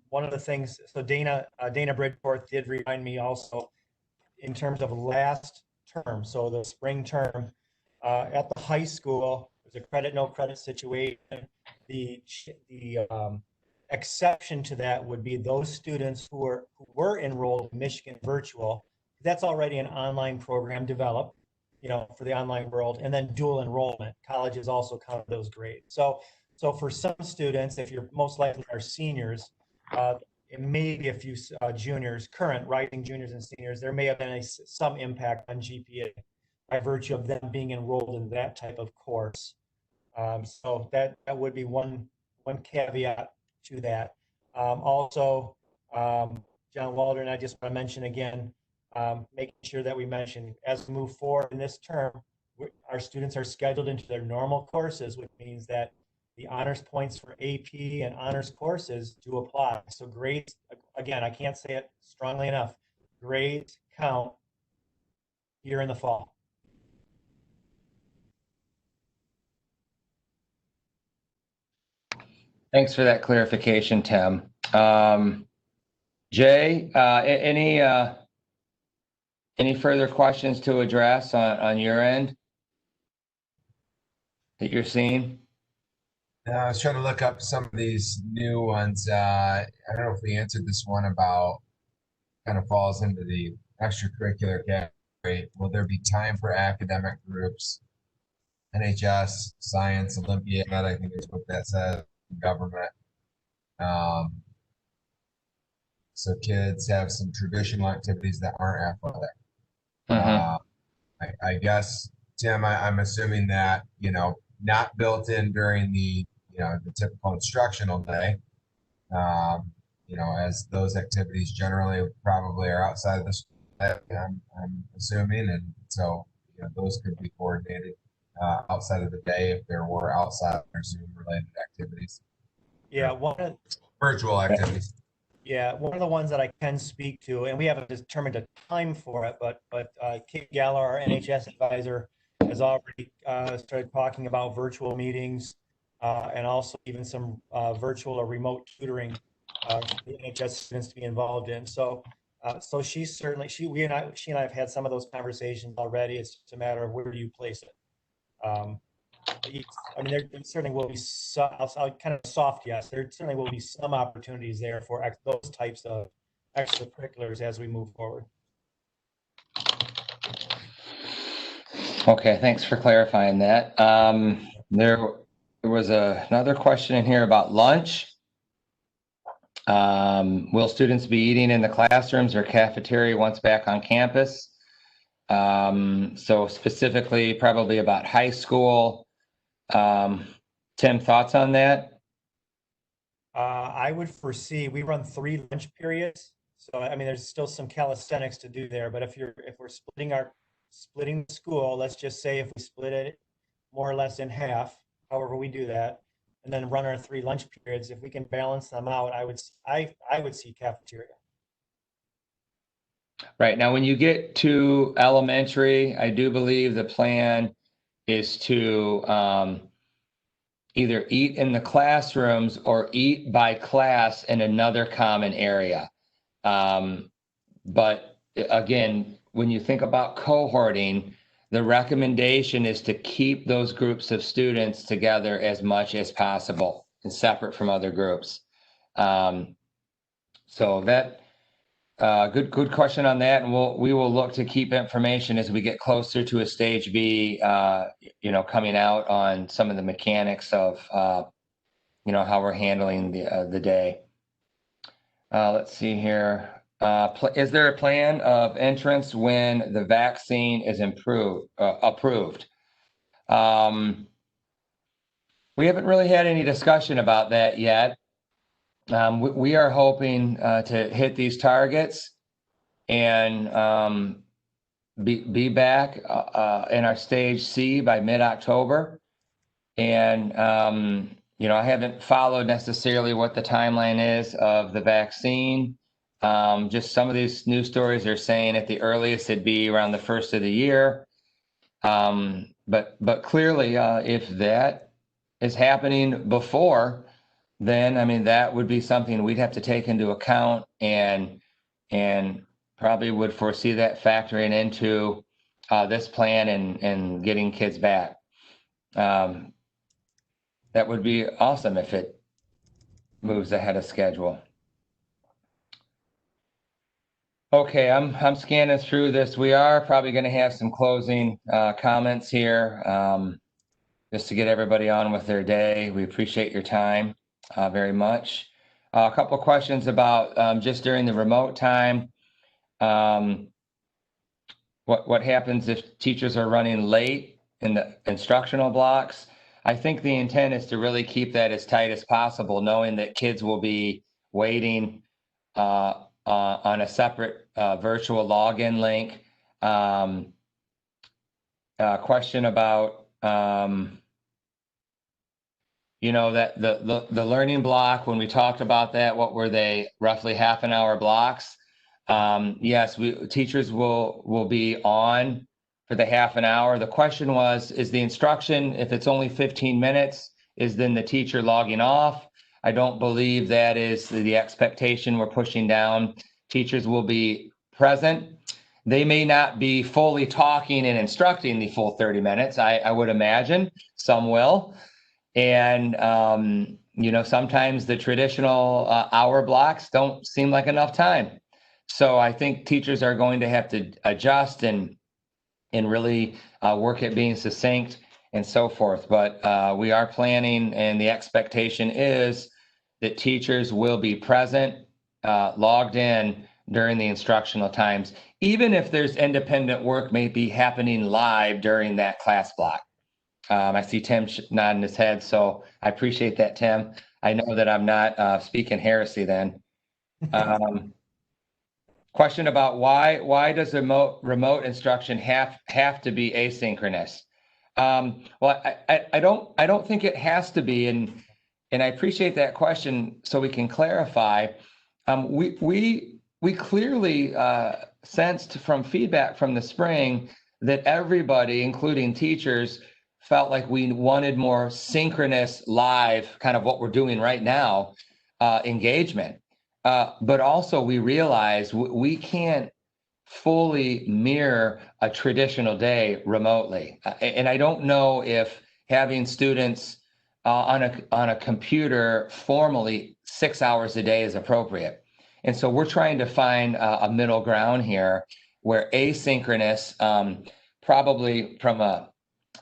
one of the things, so Dana Bridgeforth did remind me also in terms of last term, so the spring term, at the high school, there's a credit, no credit situation. The exception to that would be those students who were enrolled in Michigan Virtual. That's already an online program developed, for the online world, and then dual enrollment. Colleges also count those grades. So for some students, if you're most likely are seniors, it may be a few juniors, current rising juniors and seniors, there may have been some impact on GPA. by virtue of them being enrolled in that type of course. So that would be one caveat to that. Also, John Waldron, I just want to mention again, making sure that we mention as we move forward in this term, our students are scheduled into their normal courses, which means that the honors points for AP and honors courses do apply. So grades, again, I can't say it strongly enough, grades count here in the fall. Thanks for that clarification, Tim. Jay, any further questions to address on your end that you're seeing? I was trying to look up some of these new ones. I don't know if we answered this one about kind of falls into the extracurricular category. Will there be time for academic groups? NHS, science, Olympiad, I think is what that says, government. So kids have some traditional activities that aren't athletic. I guess, Tim, I'm assuming that, not built in during the typical instructional day, as those activities generally probably are outside of the school, I'm assuming. And so, those could be coordinated outside of the day if there were outside or Zoom related activities. Yeah, Virtual activities. Yeah, one of the ones that I can speak to, and we haven't determined a time for it, but Kate Galler, our NHS advisor, has already started talking about virtual meetings and also even some virtual or remote tutoring for the NHS students to be involved in. So, she's certainly she and I have had some of those conversations already. It's just a matter of where do you place it. I mean, there certainly will be some, I'll kind of soft yes, there certainly will be some opportunities there for those types of extracurriculars as we move forward. Okay, thanks for clarifying that. There was another question in here about lunch. Will students be eating in the classrooms or cafeteria once back on campus? So specifically, probably about high school. Tim, thoughts on that? I would foresee we run 3 lunch periods. So, I mean, there's still some calisthenics to do there, but if we're splitting the school, let's just say if we split it more or less in half, however we do that, and then run our 3 lunch periods, if we can balance them out, I would see cafeteria. Right. Now, when you get to elementary, I do believe the plan is to either eat in the classrooms or eat by class in another common area. But again, when you think about cohorting, the recommendation is to keep those groups of students together as much as possible and separate from other groups. So that good question on that, and we will look to keep information as we get closer to a stage B, coming out on some of the mechanics of how we're handling the day. Let's see here. Is there a plan of entrance when the vaccine is approved? We haven't really had any discussion about that yet. We are hoping to hit these targets and be back in our stage C by mid-October. And, I haven't followed necessarily what the timeline is of the vaccine. Just some of these news stories are saying at the earliest it'd be around the first of the year. But clearly, if that is happening before, then, I mean, that would be something we'd have to take into account and probably would foresee that factoring into this plan and getting kids back. That would be awesome if it moves ahead of schedule. Okay, I'm scanning through this. We are probably going to have some closing comments here, just to get everybody on with their day. We appreciate your time very much. A couple of questions about just during the remote time. what happens if teachers are running late in the instructional blocks. I think the intent is to really keep that as tight as possible, knowing that kids will be waiting on a separate virtual login link. Question about that the learning block, when we talked about that, what were they, roughly half an hour blocks? Yes, teachers will be on for the half an hour. The question was, is the instruction, if it's only 15 minutes, is then the teacher logging off? I don't believe that is the expectation we're pushing down. Teachers will be present. They may not be fully talking and instructing the full 30 minutes. I would imagine some will. And, sometimes the traditional hour blocks don't seem like enough time. So I think teachers are going to have to adjust and really work at being succinct and so forth. But we are planning, and the expectation is that teachers will be present, logged in during the instructional times, even if there's independent work may be happening live during that class block. I see Tim nodding his head, so I appreciate that, Tim. I know that I'm not speaking heresy then. Question about why does remote instruction have to be asynchronous? Well, I don't think it has to be, and I appreciate that question, so we can clarify. We clearly sensed from feedback from the spring that everybody, including teachers, felt like we wanted more synchronous, live, kind of what we're doing right now, engagement. But also we realize we can't fully mirror a traditional day remotely. And I don't know if having students on a computer formally 6 hours a day is appropriate. And so we're trying to find a middle ground here where asynchronous, probably from a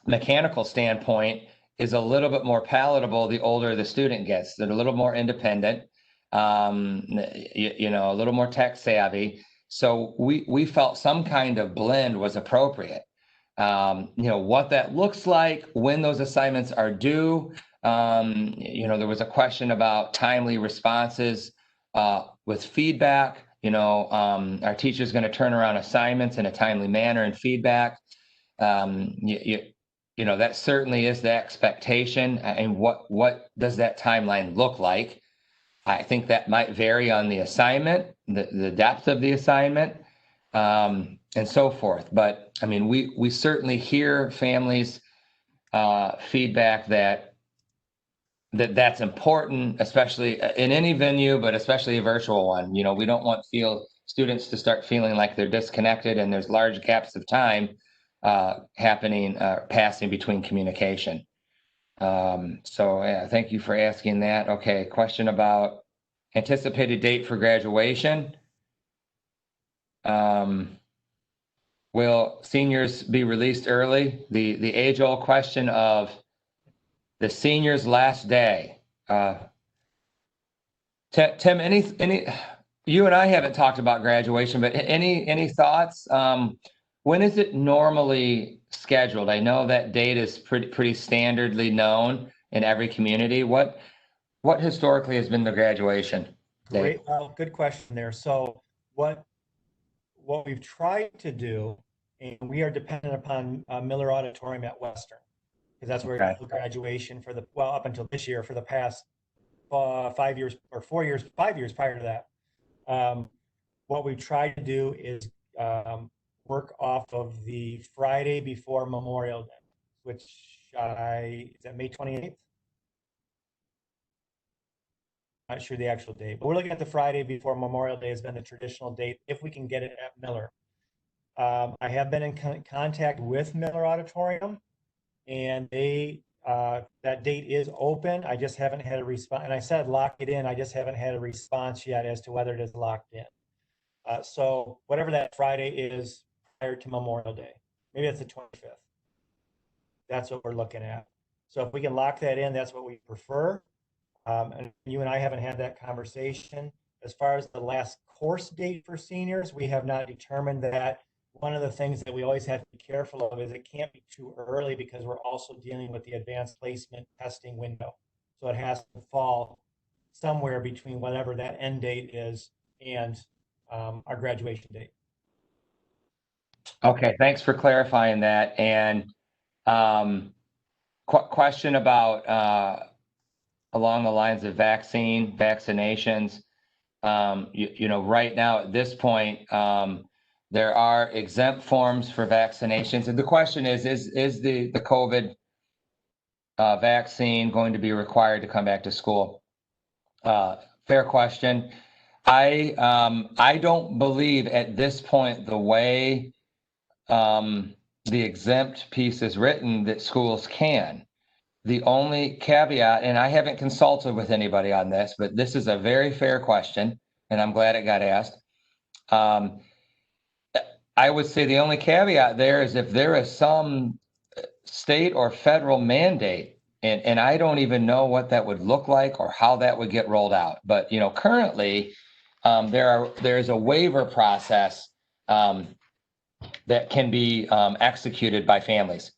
mechanical standpoint, is a little bit more palatable the older the student gets. They're a little more independent, a little more tech savvy. So we felt some kind of blend was appropriate. What that looks like, when those assignments are due. There was a question about timely responses with feedback. Our teacher's going to turn around assignments in a timely manner and feedback. That certainly is the expectation. And what does that timeline look like? I think that might vary on the assignment, the depth of the assignment, and so forth. But I mean, we certainly hear families' feedback that's important, especially in any venue, but especially a virtual one. We don't want students to start feeling like they're disconnected and there's large gaps of time passing between communication. So yeah, thank you for asking that. Okay, question about anticipated date for graduation. Will seniors be released early? The age-old question of the seniors' last day. Tim, any you and I haven't talked about graduation, but any thoughts? When is it normally scheduled? I know that date is pretty standardly known in every community. What historically has been the graduation date? Great, well, good question there. So what we've tried to do, and we are dependent upon Miller Auditorium at Western, because that's where Okay. the graduation up until this year, for the past 5 years or 4 years, 5 years prior to that. What we've tried to do is work off of the Friday before Memorial Day, which is that May 28th? Not sure the actual date, but we're looking at the Friday before Memorial Day has been the traditional date, if we can get it at Miller. I have been in contact with Miller Auditorium, and that date is open. I just haven't had a response. And I said lock it in. I just haven't had a response yet as to whether it is locked in. So whatever that Friday is prior to Memorial Day, maybe it's the 25th. That's what we're looking at. So if we can lock that in, that's what we prefer. And you and I haven't had that conversation. As far as the last course date for seniors, we have not determined that. one of the things that we always have to be careful of is it can't be too early because we're also dealing with the advanced placement testing window. So it has to fall somewhere between whatever that end date is and our graduation date. Okay, thanks for clarifying that. And question about along the lines of vaccinations. Right now at this point, there are exempt forms for vaccinations. And the question is the COVID vaccine going to be required to come back to school? Fair question. I don't believe at this point the way the exempt piece is written that schools can. The only caveat, and I haven't consulted with anybody on this, but this is a very fair question, and I'm glad it got asked. I would say the only caveat there is if there is some state or federal mandate, and I don't even know what that would look like or how that would get rolled out. But currently, there's a waiver process that can be executed by families.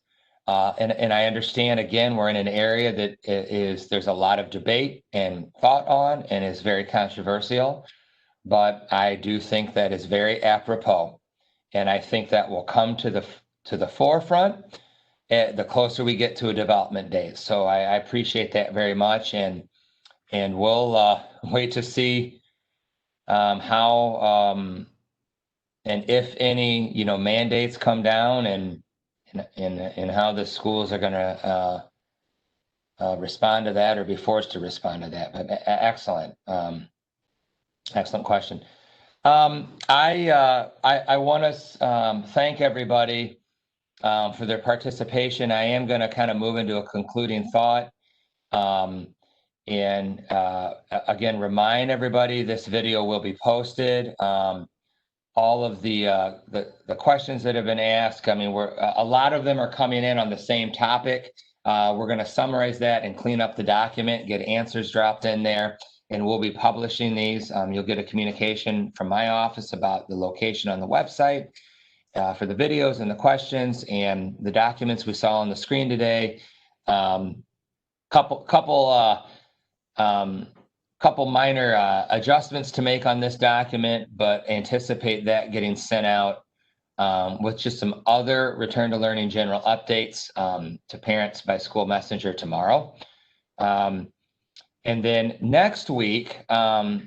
And I understand, again, we're in an area that there's a lot of debate and thought on and is very controversial, but I do think that is very apropos. And I think that will come to the forefront the closer we get to a development date. So I appreciate that very much. And we'll wait to see how and if any, mandates come down and how the schools are going to respond to that or be forced to respond to that. But excellent, excellent question. I want to thank everybody for their participation. I am going to kind of move into a concluding thought. And again, remind everybody this video will be posted. All of the questions that have been asked, I mean, a lot of them are coming in on the same topic. We're going to summarize that and clean up the document, get answers dropped in there, and we'll be publishing these. You'll get a communication from my office about the location on the website for the videos and the questions and the documents we saw on the screen today. Couple minor adjustments to make on this document, but anticipate that getting sent out with just some other return to learning general updates to parents by school messenger tomorrow. And then next week, a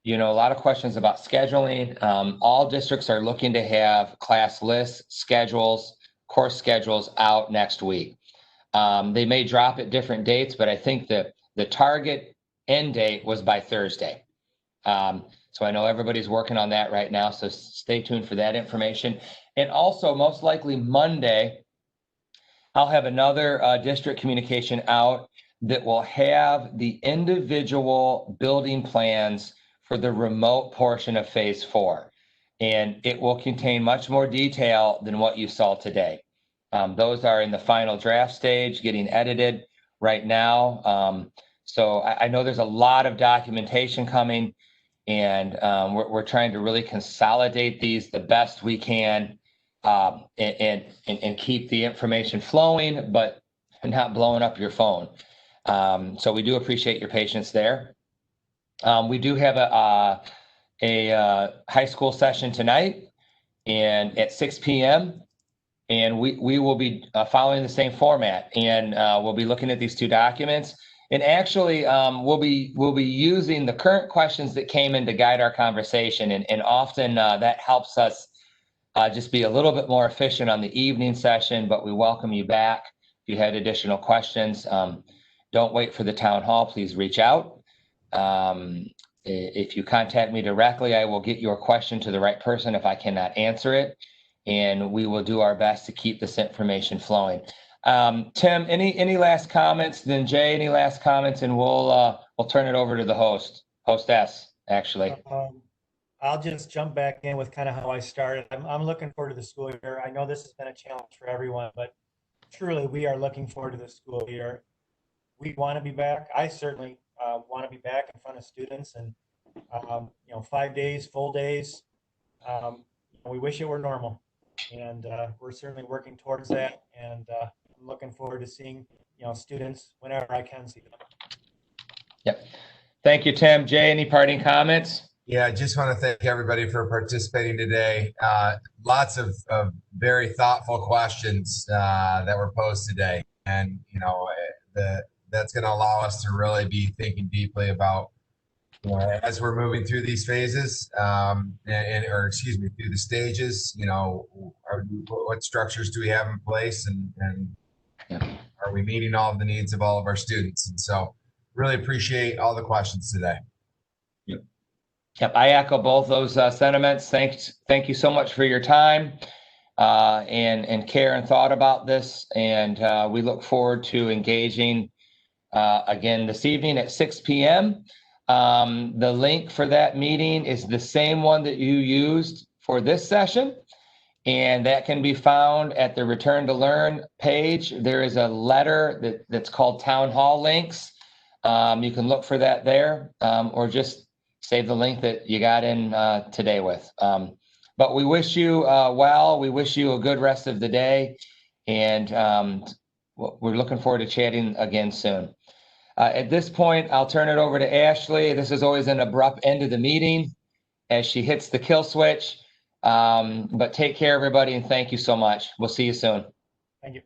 lot of questions about scheduling. All districts are looking to have class lists, schedules, course schedules out next week. They may drop at different dates, but I think that the target end date was by Thursday. So I know everybody's working on that right now, so stay tuned for that information. And also, most likely Monday, I'll have another district communication out that will have the individual building plans for the remote portion of phase 4. And it will contain much more detail than what you saw today. Those are in the final draft stage, getting edited right now. So I know there's a lot of documentation coming, and we're trying to really consolidate these the best we can and keep the information flowing, but not blowing up your phone. So we do appreciate your patience there. We do have a high school session tonight and at 6 p.m. And we will be following the same format, and we'll be looking at these two documents. And actually, we'll be using the current questions that came in to guide our conversation, and often that helps us just be a little bit more efficient on the evening session. But we welcome you back if you had additional questions. Don't wait for the town hall. Please reach out. If you contact me directly, I will get your question to the right person if I cannot answer it, and we will do our best to keep this information flowing. Tim, any last comments? Then Jay, any last comments? And we'll turn it over to the hostess, actually. I'll just jump back in with kind of how I started. I'm looking forward to the school year. I know this has been a challenge for everyone, but truly we are looking forward to the school year. We want to be back. I certainly want to be back in front of students, and 5 days, full days. We wish it were normal. and we're certainly working towards that. And I'm looking forward to seeing students whenever I can see them. Yep. Thank you, Tim. Jay, any parting comments? Yeah, I just want to thank everybody for participating today. Lots of very thoughtful questions that were posed today, and that's going to allow us to really be thinking deeply about, as we're moving through these phases, through the stages. What structures do we have in place, and are we meeting all of the needs of all of our students? And so, really appreciate all the questions today. Yep, I echo both those sentiments. Thank you so much for your time and care and thought about this. And we look forward to engaging again this evening at 6 p.m. The link for that meeting is the same one that you used for this session, and that can be found at the Return to Learn page. There is a letter that's called Town Hall Links. You can look for that there, or just save the link that you got in today with. But we wish you well. We wish you a good rest of the day. And we're looking forward to chatting again soon. At this point, I'll turn it over to Ashley. This is always an abrupt end of the meeting as she hits the kill switch. But take care, everybody, and thank you so much. We'll see you soon. Thank you.